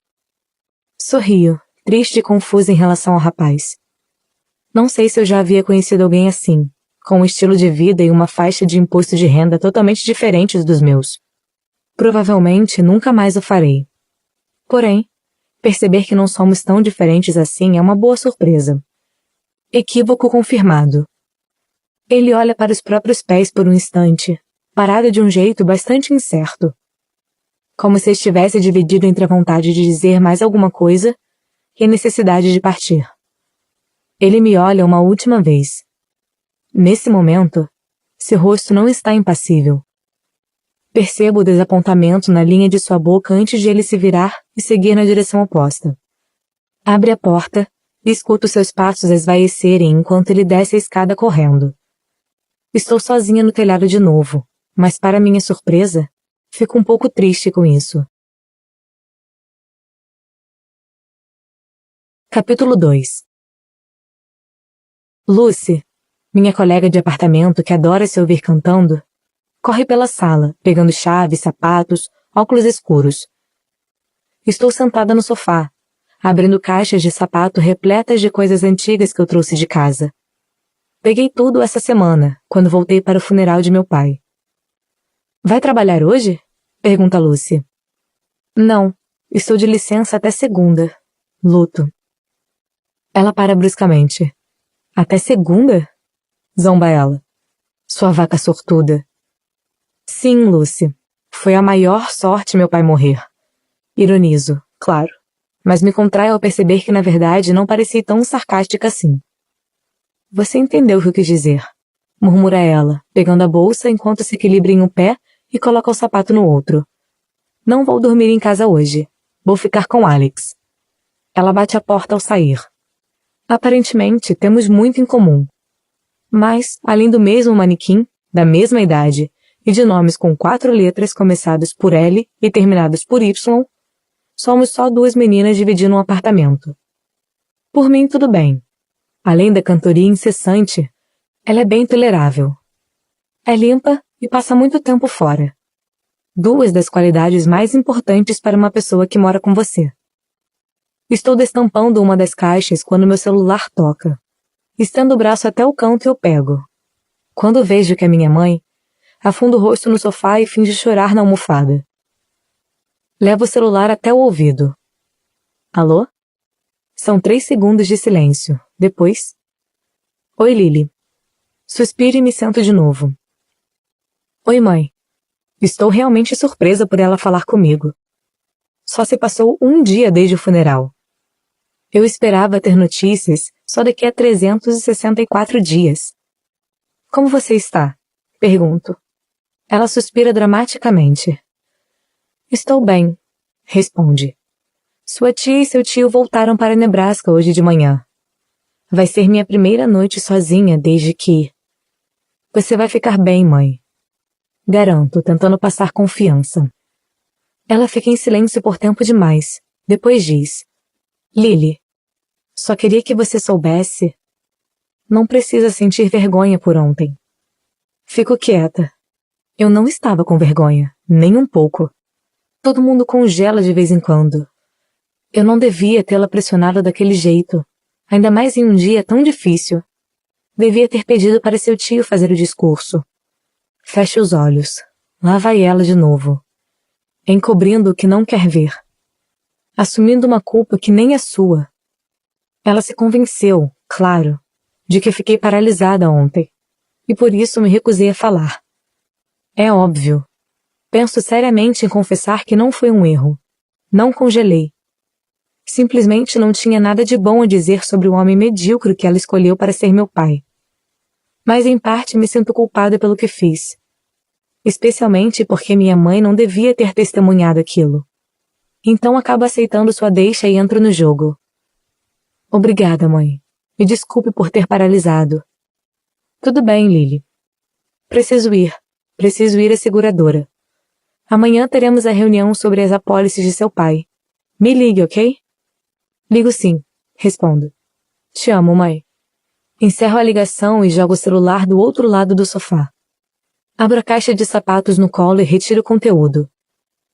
Sorrio, triste e confusa em relação ao rapaz. Não sei se eu já havia conhecido alguém assim, com um estilo de vida e uma faixa de imposto de renda totalmente diferentes dos meus. Provavelmente nunca mais o farei. Porém, Perceber que não somos tão diferentes assim é uma boa surpresa. Equívoco confirmado. Ele olha para os próprios pés por um instante, parado de um jeito bastante incerto. Como se estivesse dividido entre a vontade de dizer mais alguma coisa e a necessidade de partir. Ele me olha uma última vez. Nesse momento, seu rosto não está impassível. Percebo o desapontamento na linha de sua boca antes de ele se virar e seguir na direção oposta. Abre a porta e escuto seus passos esvaecerem enquanto ele desce a escada correndo. Estou sozinha no telhado de novo, mas para minha surpresa, fico um pouco triste com isso. Capítulo 2. Lucy, minha colega de apartamento que adora se ouvir cantando, corre pela sala, pegando chaves, sapatos, óculos escuros. Estou sentada no sofá, abrindo caixas de sapato repletas de coisas antigas que eu trouxe de casa. Peguei tudo essa semana, quando voltei para o funeral de meu pai. Vai trabalhar hoje? Pergunta Lucy. Não, estou de licença até segunda. Luto. Ela para bruscamente. Até segunda? Zomba ela. Sua vaca sortuda. Sim, Lucy. Foi a maior sorte meu pai morrer. Ironizo, claro. Mas me contraio ao perceber que na verdade não pareci tão sarcástica assim. Você entendeu o que eu quis dizer, murmura ela, pegando a bolsa enquanto se equilibra em um pé e coloca o sapato no outro. Não vou dormir em casa hoje. Vou ficar com Alex. Ela bate a porta ao sair. Aparentemente, temos muito em comum. Mas, além do mesmo manequim, da mesma idade, e de nomes com 4 letras começados por L e terminados por Y, somos só 2 meninas dividindo um apartamento. Por mim, tudo bem. Além da cantoria incessante, ela é bem tolerável. É limpa e passa muito tempo fora. 2 das qualidades mais importantes para uma pessoa que mora com você. Estou destampando uma das caixas quando meu celular toca. Estendo o braço até o canto e o pego. Quando vejo que é minha mãe, afundo o rosto no sofá e finge chorar na almofada. Levo o celular até o ouvido. Alô? São 3 segundos de silêncio. Depois... Oi, Lily. Suspiro e me sento de novo. Oi, mãe. Estou realmente surpresa por ela falar comigo. Só se passou um dia desde o funeral. Eu esperava ter notícias só daqui a 364 dias. Como você está? Pergunto. Ela suspira dramaticamente. Estou bem, responde. Sua tia e seu tio voltaram para Nebraska hoje de manhã. Vai ser minha primeira noite sozinha desde que... Você vai ficar bem, mãe. Garanto, tentando passar confiança. Ela fica em silêncio por tempo demais. Depois diz. Lily, só queria que você soubesse. Não precisa sentir vergonha por ontem. Fico quieta. Eu não estava com vergonha, nem um pouco. Todo mundo congela de vez em quando. Eu não devia tê-la pressionado daquele jeito, ainda mais em um dia tão difícil. Devia ter pedido para seu tio fazer o discurso. Fecha os olhos. Lá vai ela de novo. Encobrindo o que não quer ver. Assumindo uma culpa que nem é sua. Ela se convenceu, claro, de que fiquei paralisada ontem, e por isso me recusei a falar. É óbvio. Penso seriamente em confessar que não foi um erro. Não congelei. Simplesmente não tinha nada de bom a dizer sobre o homem medíocre que ela escolheu para ser meu pai. Mas em parte me sinto culpada pelo que fiz. Especialmente porque minha mãe não devia ter testemunhado aquilo. Então acabo aceitando sua deixa e entro no jogo. Obrigada, mãe. Me desculpe por ter paralisado. Tudo bem, Lily. Preciso ir. Preciso ir à seguradora. Amanhã teremos a reunião sobre as apólices de seu pai. Me ligue, ok? Ligo sim, respondo. Te amo, mãe. Encerro a ligação e jogo o celular do outro lado do sofá. Abro a caixa de sapatos no colo e retiro o conteúdo.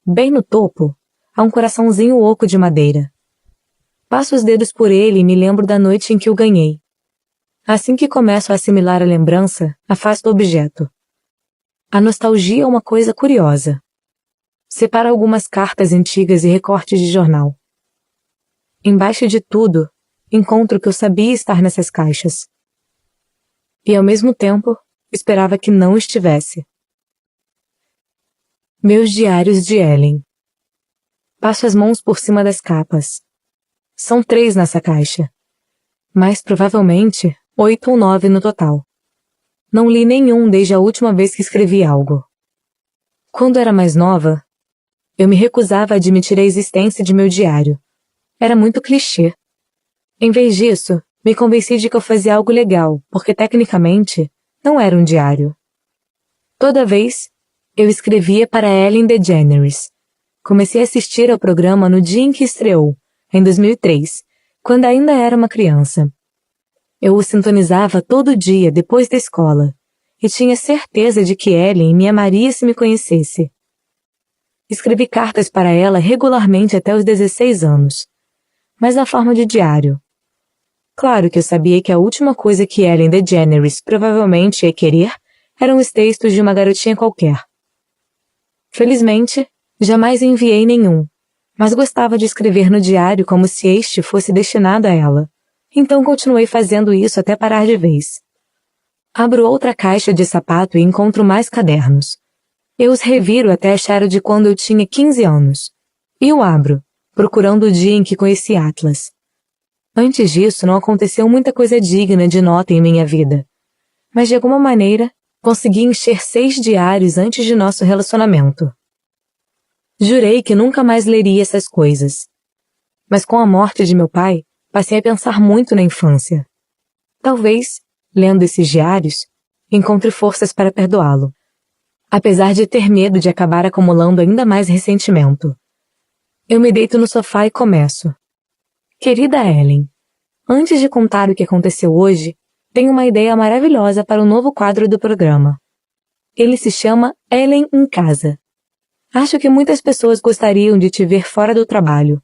Bem no topo, há um coraçãozinho oco de madeira. Passo os dedos por ele e me lembro da noite em que o ganhei. Assim que começo a assimilar a lembrança, afasto o objeto. A nostalgia é uma coisa curiosa. Separo algumas cartas antigas e recortes de jornal. Embaixo de tudo, encontro que eu sabia estar nessas caixas. E ao mesmo tempo, esperava que não estivesse. Meus diários de Ellen. Passo as mãos por cima das capas. São 3 nessa caixa. Mas provavelmente 8 ou 9 no total. Não li nenhum desde a última vez que escrevi algo. Quando era mais nova, eu me recusava a admitir a existência de meu diário. Era muito clichê. Em vez disso, me convenci de que eu fazia algo legal, porque tecnicamente não era um diário. Toda vez, eu escrevia para Ellen DeGeneres. Comecei a assistir ao programa no dia em que estreou, em 2003, quando ainda era uma criança. Eu o sintonizava todo dia depois da escola, e tinha certeza de que Ellen me amaria se me conhecesse. Escrevi cartas para ela regularmente até os 16 anos, mas na forma de diário. Claro que eu sabia que a última coisa que Ellen DeGeneres provavelmente ia querer eram os textos de uma garotinha qualquer. Felizmente, jamais enviei nenhum, mas gostava de escrever no diário como se este fosse destinado a ela. Então continuei fazendo isso até parar de vez. Abro outra caixa de sapato e encontro mais cadernos. Eu os reviro até achar o de quando eu tinha 15 anos. E o abro, procurando o dia em que conheci Atlas. Antes disso, não aconteceu muita coisa digna de nota em minha vida. Mas de alguma maneira, consegui encher 6 diários antes de nosso relacionamento. Jurei que nunca mais leria essas coisas. Mas com a morte de meu pai, passei a pensar muito na infância. Talvez, lendo esses diários, encontre forças para perdoá-lo. Apesar de ter medo de acabar acumulando ainda mais ressentimento. Eu me deito no sofá e começo. Querida Ellen, antes de contar o que aconteceu hoje, tenho uma ideia maravilhosa para o novo quadro do programa. Ele se chama Ellen em Casa. Acho que muitas pessoas gostariam de te ver fora do trabalho.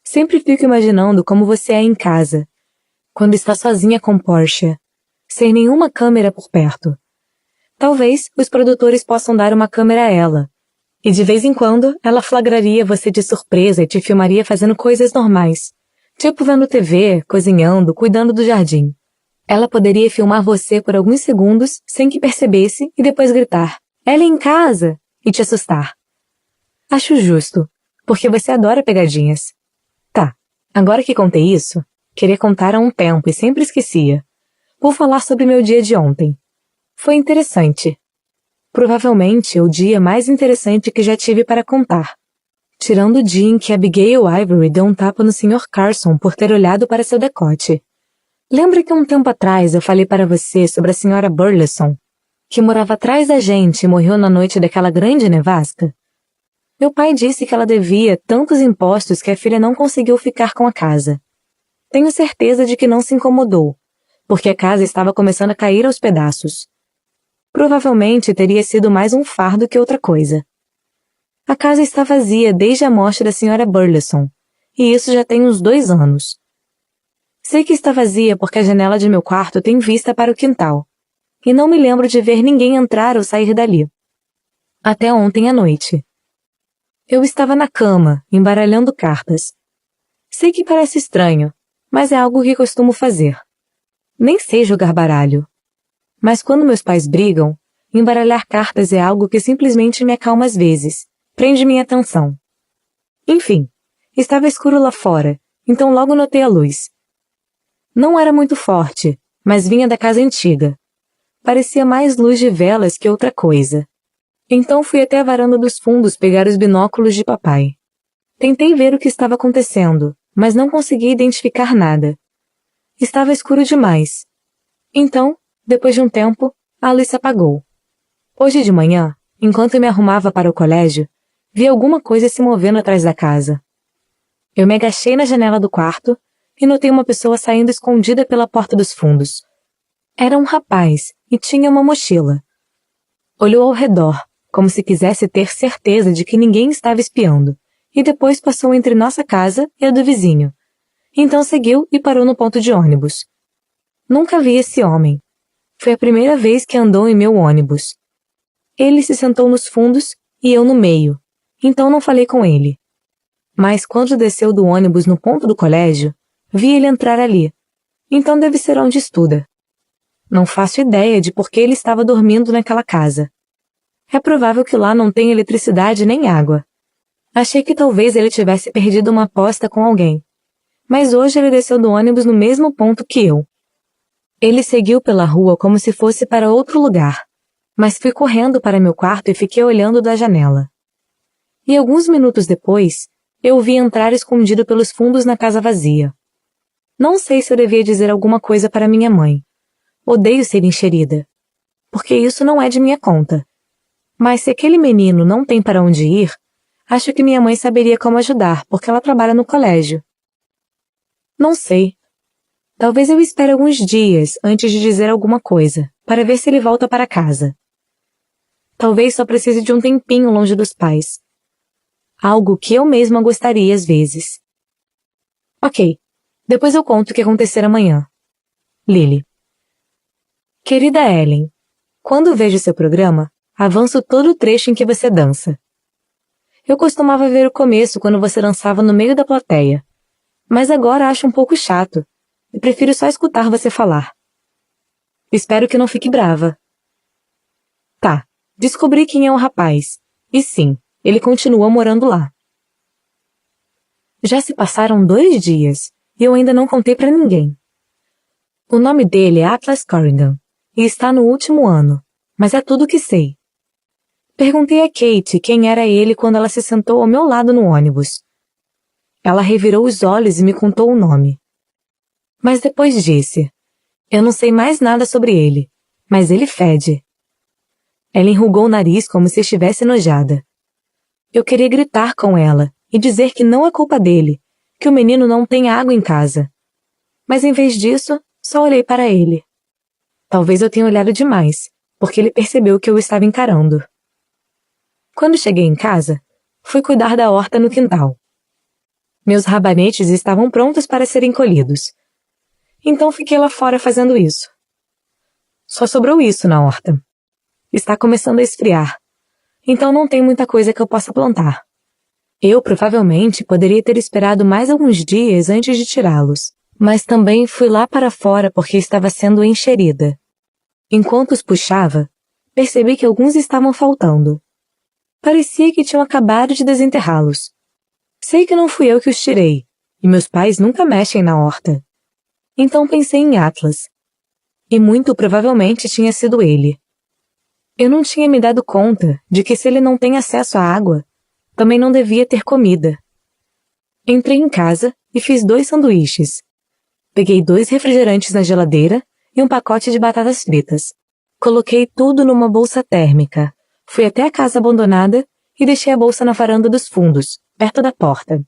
Sempre fico imaginando como você é em casa, quando está sozinha com Portia, sem nenhuma câmera por perto. Talvez os produtores possam dar uma câmera a ela, e de vez em quando ela flagraria você de surpresa e te filmaria fazendo coisas normais, tipo vendo TV, cozinhando, cuidando do jardim. Ela poderia filmar você por alguns segundos sem que percebesse e depois gritar, "Ela é em casa!" e te assustar. Acho justo, porque você adora pegadinhas. Tá, agora que contei isso, queria contar há um tempo e sempre esquecia. Vou falar sobre meu dia de ontem. Foi interessante. Provavelmente o dia mais interessante que já tive para contar. Tirando o dia em que Abigail Ivory deu um tapa no Sr. Carson por ter olhado para seu decote. Lembra que um tempo atrás eu falei para você sobre a Sra. Burleson, que morava atrás da gente e morreu na noite daquela grande nevasca? Meu pai disse que ela devia tantos impostos que a filha não conseguiu ficar com a casa. Tenho certeza de que não se incomodou, porque a casa estava começando a cair aos pedaços. Provavelmente teria sido mais um fardo que outra coisa. A casa está vazia desde a morte da Sra. Burleson, e isso já tem uns 2 anos. Sei que está vazia porque a janela de meu quarto tem vista para o quintal, e não me lembro de ver ninguém entrar ou sair dali. Até ontem à noite. Eu estava na cama, embaralhando cartas. Sei que parece estranho, mas é algo que costumo fazer. Nem sei jogar baralho. Mas quando meus pais brigam, embaralhar cartas é algo que simplesmente me acalma às vezes, prende minha atenção. Enfim, estava escuro lá fora, então logo notei a luz. Não era muito forte, mas vinha da casa antiga. Parecia mais luz de velas que outra coisa. Então fui até a varanda dos fundos pegar os binóculos de papai. Tentei ver o que estava acontecendo, mas não consegui identificar nada. Estava escuro demais. Então, depois de um tempo, a luz se apagou. Hoje de manhã, enquanto me arrumava para o colégio, vi alguma coisa se movendo atrás da casa. Eu me agachei na janela do quarto e notei uma pessoa saindo escondida pela porta dos fundos. Era um rapaz e tinha uma mochila. Olhou ao redor, como se quisesse ter certeza de que ninguém estava espiando, e depois passou entre nossa casa e a do vizinho. Então seguiu e parou no ponto de ônibus. Nunca vi esse homem. Foi a primeira vez que andou em meu ônibus. Ele se sentou nos fundos e eu no meio, então não falei com ele. Mas quando desceu do ônibus no ponto do colégio, vi ele entrar ali. Então deve ser onde estuda. Não faço ideia de por que ele estava dormindo naquela casa. É provável que lá não tenha eletricidade nem água. Achei que talvez ele tivesse perdido uma aposta com alguém. Mas hoje ele desceu do ônibus no mesmo ponto que eu. Ele seguiu pela rua como se fosse para outro lugar, mas fui correndo para meu quarto e fiquei olhando da janela. E alguns minutos depois, eu o vi entrar escondido pelos fundos na casa vazia. Não sei se eu devia dizer alguma coisa para minha mãe. Odeio ser enxerida, porque isso não é de minha conta. Mas se aquele menino não tem para onde ir, acho que minha mãe saberia como ajudar, porque ela trabalha no colégio. Não sei. Talvez eu espere alguns dias antes de dizer alguma coisa, para ver se ele volta para casa. Talvez só precise de um tempinho longe dos pais. Algo que eu mesma gostaria às vezes. Ok, depois eu conto o que acontecer amanhã. Lily. Querida Ellen, quando vejo seu programa, avanço todo o trecho em que você dança. Eu costumava ver o começo quando você dançava no meio da plateia, mas agora acho um pouco chato e prefiro só escutar você falar. Espero que não fique brava. Tá, descobri quem é o rapaz, e sim, ele continua morando lá. Já se passaram 2 dias e eu ainda não contei pra ninguém. O nome dele é Atlas Corrigan e está no último ano, mas é tudo o que sei. Perguntei a Kate quem era ele quando ela se sentou ao meu lado no ônibus. Ela revirou os olhos e me contou o nome. Mas depois disse, eu não sei mais nada sobre ele, mas ele fede. Ela enrugou o nariz como se estivesse enojada. Eu queria gritar com ela e dizer que não é culpa dele, que o menino não tem água em casa. Mas em vez disso, só olhei para ele. Talvez eu tenha olhado demais, porque ele percebeu que eu estava encarando. Quando cheguei em casa, fui cuidar da horta no quintal. Meus rabanetes estavam prontos para serem colhidos. Então fiquei lá fora fazendo isso. Só sobrou isso na horta. Está começando a esfriar, então não tem muita coisa que eu possa plantar. Eu provavelmente poderia ter esperado mais alguns dias antes de tirá-los, mas também fui lá para fora porque estava sendo enxerida. Enquanto os puxava, percebi que alguns estavam faltando. Parecia que tinham acabado de desenterrá-los. Sei que não fui eu que os tirei, e meus pais nunca mexem na horta. Então pensei em Atlas. E muito provavelmente tinha sido ele. Eu não tinha me dado conta de que se ele não tem acesso à água, também não devia ter comida. Entrei em casa e fiz 2 sanduíches. Peguei 2 refrigerantes na geladeira e um pacote de batatas fritas. Coloquei tudo numa bolsa térmica. Fui até a casa abandonada e deixei a bolsa na varanda dos fundos, perto da porta.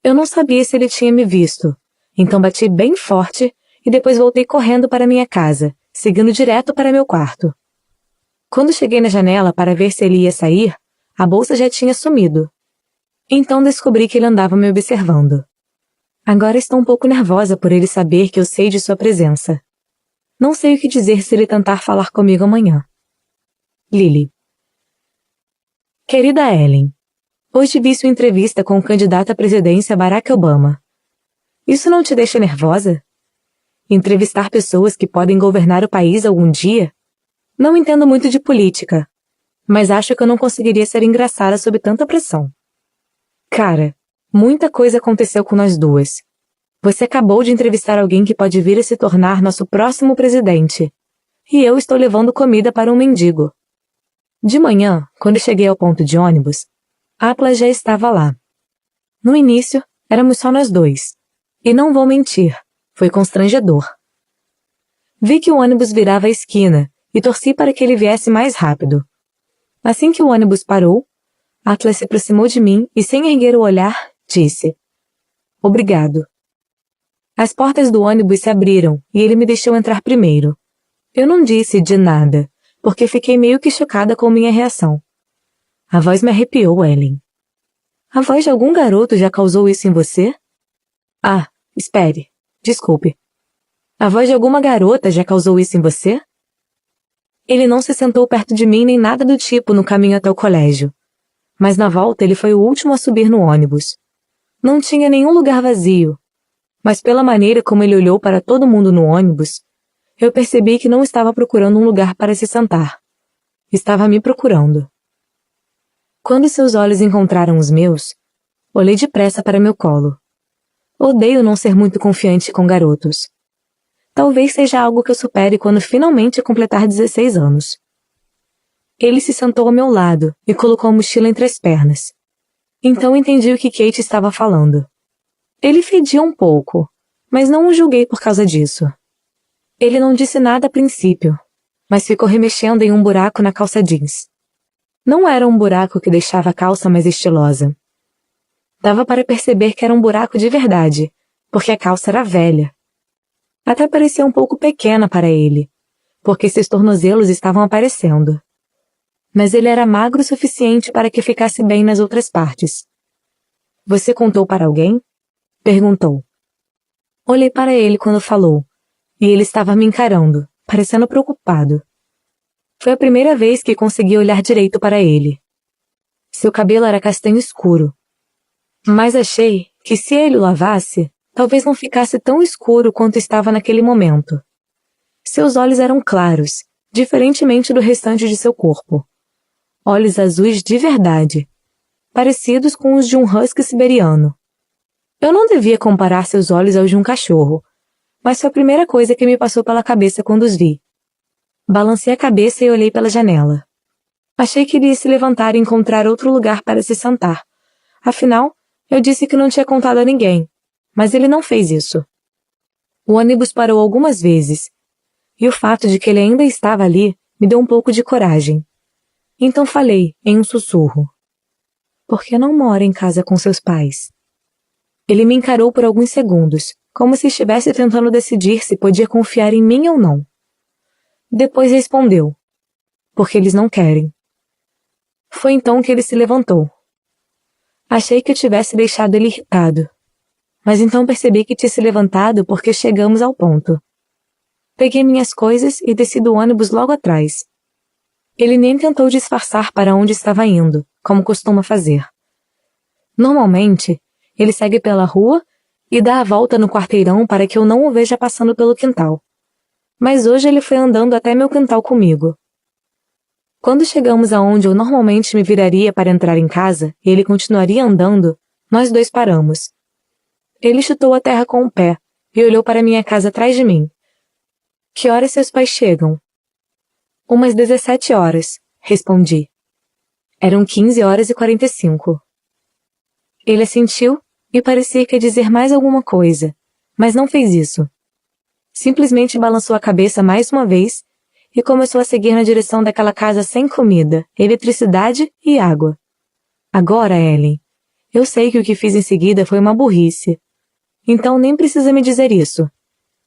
Eu não sabia se ele tinha me visto, então bati bem forte e depois voltei correndo para minha casa, seguindo direto para meu quarto. Quando cheguei na janela para ver se ele ia sair, a bolsa já tinha sumido. Então descobri que ele andava me observando. Agora estou um pouco nervosa por ele saber que eu sei de sua presença. Não sei o que dizer se ele tentar falar comigo amanhã. Lily. Querida Ellen, hoje vi sua entrevista com o candidato à presidência Barack Obama. Isso não te deixa nervosa? Entrevistar pessoas que podem governar o país algum dia? Não entendo muito de política, mas acho que eu não conseguiria ser engraçada sob tanta pressão. Cara, muita coisa aconteceu com nós duas. Você acabou de entrevistar alguém que pode vir a se tornar nosso próximo presidente. E eu estou levando comida para um mendigo. De manhã, quando cheguei ao ponto de ônibus, Atlas já estava lá. No início, éramos só nós 2. E não vou mentir, foi constrangedor. Vi que o ônibus virava a esquina e torci para que ele viesse mais rápido. Assim que o ônibus parou, Atlas se aproximou de mim e, sem erguer o olhar, disse: Obrigado. As portas do ônibus se abriram e ele me deixou entrar primeiro. Eu não disse de nada, porque fiquei meio que chocada com minha reação. A voz me arrepiou, Ellen. A voz de algum garoto já causou isso em você? Ah, espere. Desculpe. A voz de alguma garota já causou isso em você? Ele não se sentou perto de mim nem nada do tipo no caminho até o colégio. Mas na volta ele foi o último a subir no ônibus. Não tinha nenhum lugar vazio, mas pela maneira como ele olhou para todo mundo no ônibus, eu percebi que não estava procurando um lugar para se sentar. Estava me procurando. Quando seus olhos encontraram os meus, olhei depressa para meu colo. Odeio não ser muito confiante com garotos. Talvez seja algo que eu supere quando finalmente completar 16 anos. Ele se sentou ao meu lado e colocou a mochila entre as pernas. Então entendi o que Kate estava falando. Ele fedia um pouco, mas não o julguei por causa disso. Ele não disse nada a princípio, mas ficou remexendo em um buraco na calça jeans. Não era um buraco que deixava a calça mais estilosa. Dava para perceber que era um buraco de verdade, porque a calça era velha. Até parecia um pouco pequena para ele, porque seus tornozelos estavam aparecendo. Mas ele era magro o suficiente para que ficasse bem nas outras partes. Você contou para alguém? Perguntou. Olhei para ele quando falou, e ele estava me encarando, parecendo preocupado. Foi a primeira vez que consegui olhar direito para ele. Seu cabelo era castanho escuro, mas achei que se ele o lavasse, talvez não ficasse tão escuro quanto estava naquele momento. Seus olhos eram claros, diferentemente do restante de seu corpo. Olhos azuis de verdade, parecidos com os de um husky siberiano. Eu não devia comparar seus olhos aos de um cachorro, mas foi a primeira coisa que me passou pela cabeça quando os vi. Balancei a cabeça e olhei pela janela. Achei que iria se levantar e encontrar outro lugar para se sentar. Afinal, eu disse que não tinha contado a ninguém, mas ele não fez isso. O ônibus parou algumas vezes, e o fato de que ele ainda estava ali me deu um pouco de coragem. Então falei, em um sussurro. Por que não mora em casa com seus pais? Ele me encarou por alguns segundos, como se estivesse tentando decidir se podia confiar em mim ou não. Depois respondeu, porque eles não querem. Foi então que ele se levantou. Achei que eu tivesse deixado ele irritado, mas então percebi que tinha se levantado porque chegamos ao ponto. Peguei minhas coisas e desci do ônibus logo atrás. Ele nem tentou disfarçar para onde estava indo, como costuma fazer. Normalmente, ele segue pela rua e dá a volta no quarteirão para que eu não o veja passando pelo quintal. Mas hoje ele foi andando até meu quintal comigo. Quando chegamos aonde eu normalmente me viraria para entrar em casa e ele continuaria andando, nós dois paramos. Ele chutou a terra com o pé e olhou para minha casa atrás de mim. Que horas seus pais chegam? Umas 17 horas, respondi. Eram 15 horas e 45. Ele assentiu e parecia que ia dizer mais alguma coisa, mas não fez isso. Simplesmente balançou a cabeça mais uma vez e começou a seguir na direção daquela casa sem comida, eletricidade e água. Agora, Ellen, eu sei que o que fiz em seguida foi uma burrice. Então nem precisa me dizer isso.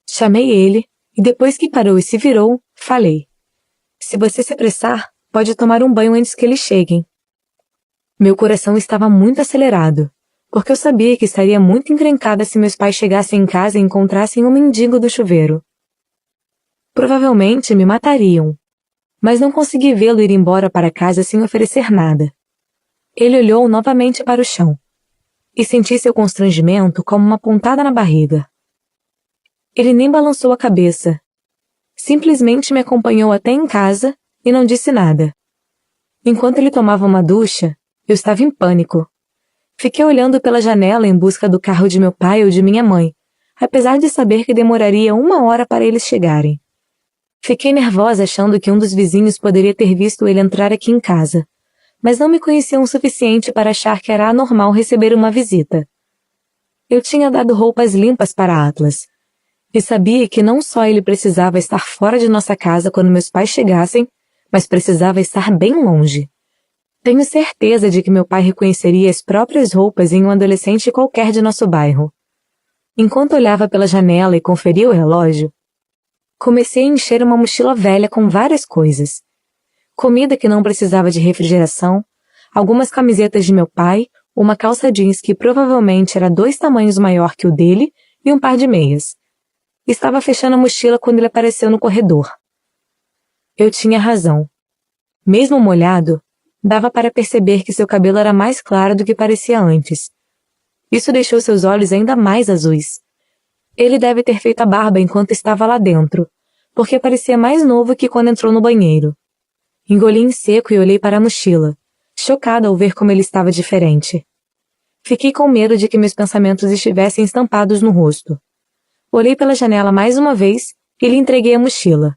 Chamei ele e depois que parou e se virou, falei. Se você se apressar, pode tomar um banho antes que eles cheguem. Meu coração estava muito acelerado, porque eu sabia que estaria muito encrencada se meus pais chegassem em casa e encontrassem um mendigo do chuveiro. Provavelmente me matariam, mas não consegui vê-lo ir embora para casa sem oferecer nada. Ele olhou novamente para o chão, e senti seu constrangimento como uma pontada na barriga. Ele nem balançou a cabeça. Simplesmente me acompanhou até em casa e não disse nada. Enquanto ele tomava uma ducha, eu estava em pânico. Fiquei olhando pela janela em busca do carro de meu pai ou de minha mãe, apesar de saber que demoraria 1 hora para eles chegarem. Fiquei nervosa achando que um dos vizinhos poderia ter visto ele entrar aqui em casa, mas não me conheciam o suficiente para achar que era anormal receber uma visita. Eu tinha dado roupas limpas para Atlas, e sabia que não só ele precisava estar fora de nossa casa quando meus pais chegassem, mas precisava estar bem longe. Tenho certeza de que meu pai reconheceria as próprias roupas em um adolescente qualquer de nosso bairro. Enquanto olhava pela janela e conferia o relógio, comecei a encher uma mochila velha com várias coisas. Comida que não precisava de refrigeração, algumas camisetas de meu pai, uma calça jeans que provavelmente era 2 tamanhos maior que o dele e um par de meias. Estava fechando a mochila quando ele apareceu no corredor. Eu tinha razão. Mesmo molhado, dava para perceber que seu cabelo era mais claro do que parecia antes. Isso deixou seus olhos ainda mais azuis. Ele deve ter feito a barba enquanto estava lá dentro, porque parecia mais novo que quando entrou no banheiro. Engoli em seco e olhei para a mochila, chocada ao ver como ele estava diferente. Fiquei com medo de que meus pensamentos estivessem estampados no rosto. Olhei pela janela mais uma vez e lhe entreguei a mochila.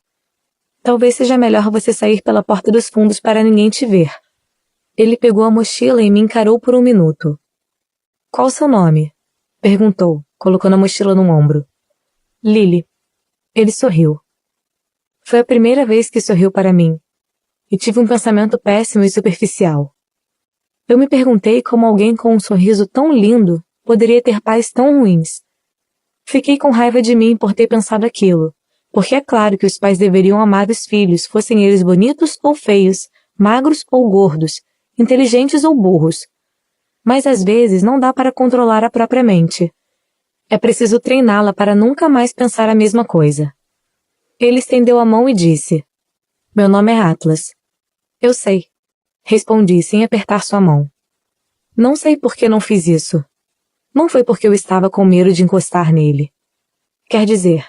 Talvez seja melhor você sair pela porta dos fundos para ninguém te ver. Ele pegou a mochila e me encarou por um minuto. Qual o seu nome? Perguntou, colocando a mochila no ombro. Lily. Ele sorriu. Foi a primeira vez que sorriu para mim, e tive um pensamento péssimo e superficial. Eu me perguntei como alguém com um sorriso tão lindo poderia ter pais tão ruins. Fiquei com raiva de mim por ter pensado aquilo, porque é claro que os pais deveriam amar os filhos, fossem eles bonitos ou feios, magros ou gordos, inteligentes ou burros. Mas às vezes não dá para controlar a própria mente. É preciso treiná-la para nunca mais pensar a mesma coisa. Ele estendeu a mão e disse: Meu nome é Atlas. Eu sei. Respondi sem apertar sua mão. Não sei por que não fiz isso. Não foi porque eu estava com medo de encostar nele. Quer dizer,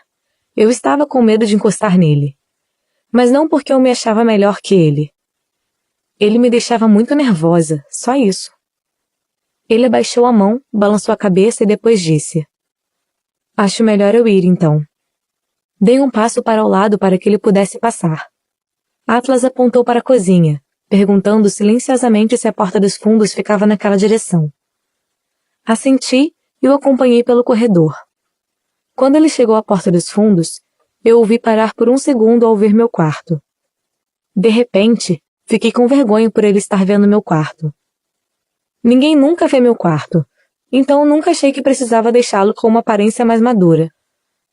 eu estava com medo de encostar nele. Mas não porque eu me achava melhor que ele. Ele me deixava muito nervosa, só isso. Ele abaixou a mão, balançou a cabeça e depois disse: Acho melhor eu ir, então. Dei um passo para o lado para que ele pudesse passar. Atlas apontou para a cozinha, perguntando silenciosamente se a porta dos fundos ficava naquela direção. Assenti e o acompanhei pelo corredor. Quando ele chegou à porta dos fundos, eu o vi parar por um segundo ao ver meu quarto. De repente, fiquei com vergonha por ele estar vendo meu quarto. Ninguém nunca vê meu quarto, então nunca achei que precisava deixá-lo com uma aparência mais madura.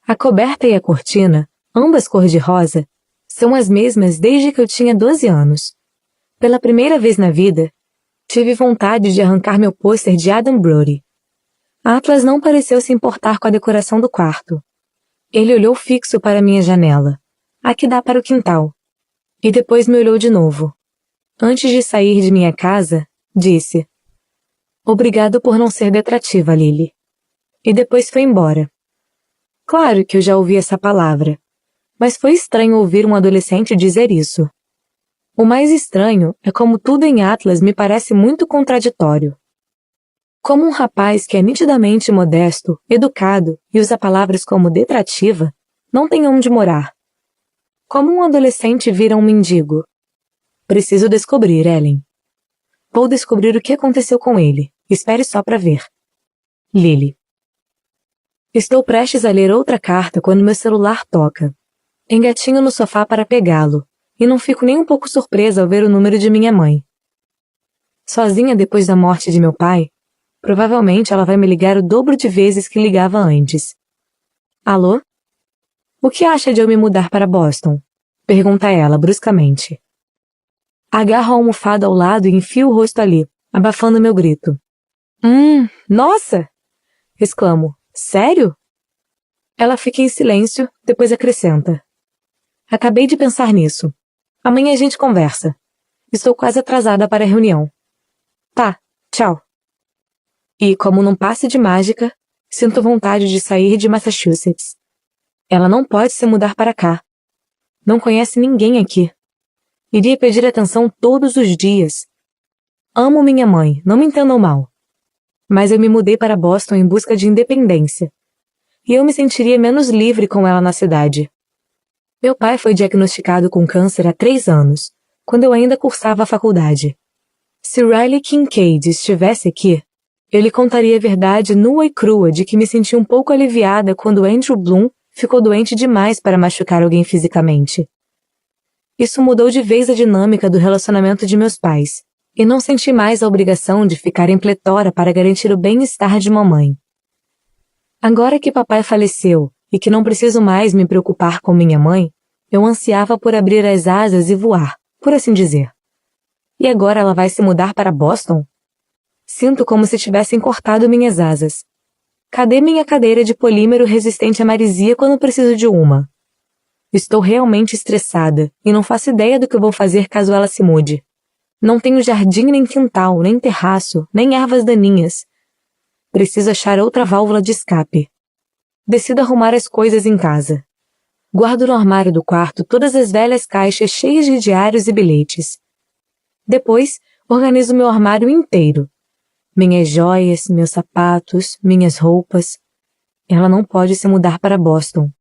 A coberta e a cortina, ambas cor-de-rosa, são as mesmas desde que eu tinha 12 anos. Pela primeira vez na vida, tive vontade de arrancar meu pôster de Adam Brody. Atlas não pareceu se importar com a decoração do quarto. Ele olhou fixo para minha janela, a que dá para o quintal, e depois me olhou de novo. Antes de sair de minha casa, disse: Obrigado por não ser detrativa, Lily. E depois foi embora. Claro que eu já ouvi essa palavra, mas foi estranho ouvir um adolescente dizer isso. O mais estranho é como tudo em Atlas me parece muito contraditório. Como um rapaz que é nitidamente modesto, educado e usa palavras como detrativa, não tem onde morar. Como um adolescente vira um mendigo. Preciso descobrir, Ellen. Vou descobrir o que aconteceu com ele. Espere só para ver. Lily. Estou prestes a ler outra carta quando meu celular toca. Engatinho no sofá para pegá-lo, e não fico nem um pouco surpresa ao ver o número de minha mãe. Sozinha depois da morte de meu pai, provavelmente ela vai me ligar o dobro de vezes que ligava antes. Alô? O que acha de eu me mudar para Boston? Pergunta ela bruscamente. Agarro a almofada ao lado e enfio o rosto ali, abafando meu grito. Nossa! Exclamo. Sério? Ela fica em silêncio, depois acrescenta. Acabei de pensar nisso. Amanhã a gente conversa. Estou quase atrasada para a reunião. Tá, tchau. E, como num passe de mágica, sinto vontade de sair de Massachusetts. Ela não pode se mudar para cá. Não conhece ninguém aqui. Iria pedir atenção todos os dias. Amo minha mãe, não me entendam mal. Mas eu me mudei para Boston em busca de independência. E eu me sentiria menos livre com ela na cidade. Meu pai foi diagnosticado com câncer há 3 anos, quando eu ainda cursava a faculdade. Se Riley Kincaid estivesse aqui, ele contaria a verdade nua e crua de que me senti um pouco aliviada quando Andrew Bloom ficou doente demais para machucar alguém fisicamente. Isso mudou de vez a dinâmica do relacionamento de meus pais, e não senti mais a obrigação de ficar em pletora para garantir o bem-estar de mamãe. Agora que papai faleceu e que não preciso mais me preocupar com minha mãe, eu ansiava por abrir as asas e voar, por assim dizer. E agora ela vai se mudar para Boston? Sinto como se tivessem cortado minhas asas. Cadê minha cadeira de polímero resistente à maresia quando preciso de uma? Estou realmente estressada e não faço ideia do que vou fazer caso ela se mude. Não tenho jardim nem quintal, nem terraço, nem ervas daninhas. Preciso achar outra válvula de escape. Decido arrumar as coisas em casa. Guardo no armário do quarto todas as velhas caixas cheias de diários e bilhetes. Depois, organizo meu armário inteiro. Minhas joias, meus sapatos, minhas roupas. Ela não pode se mudar para Boston.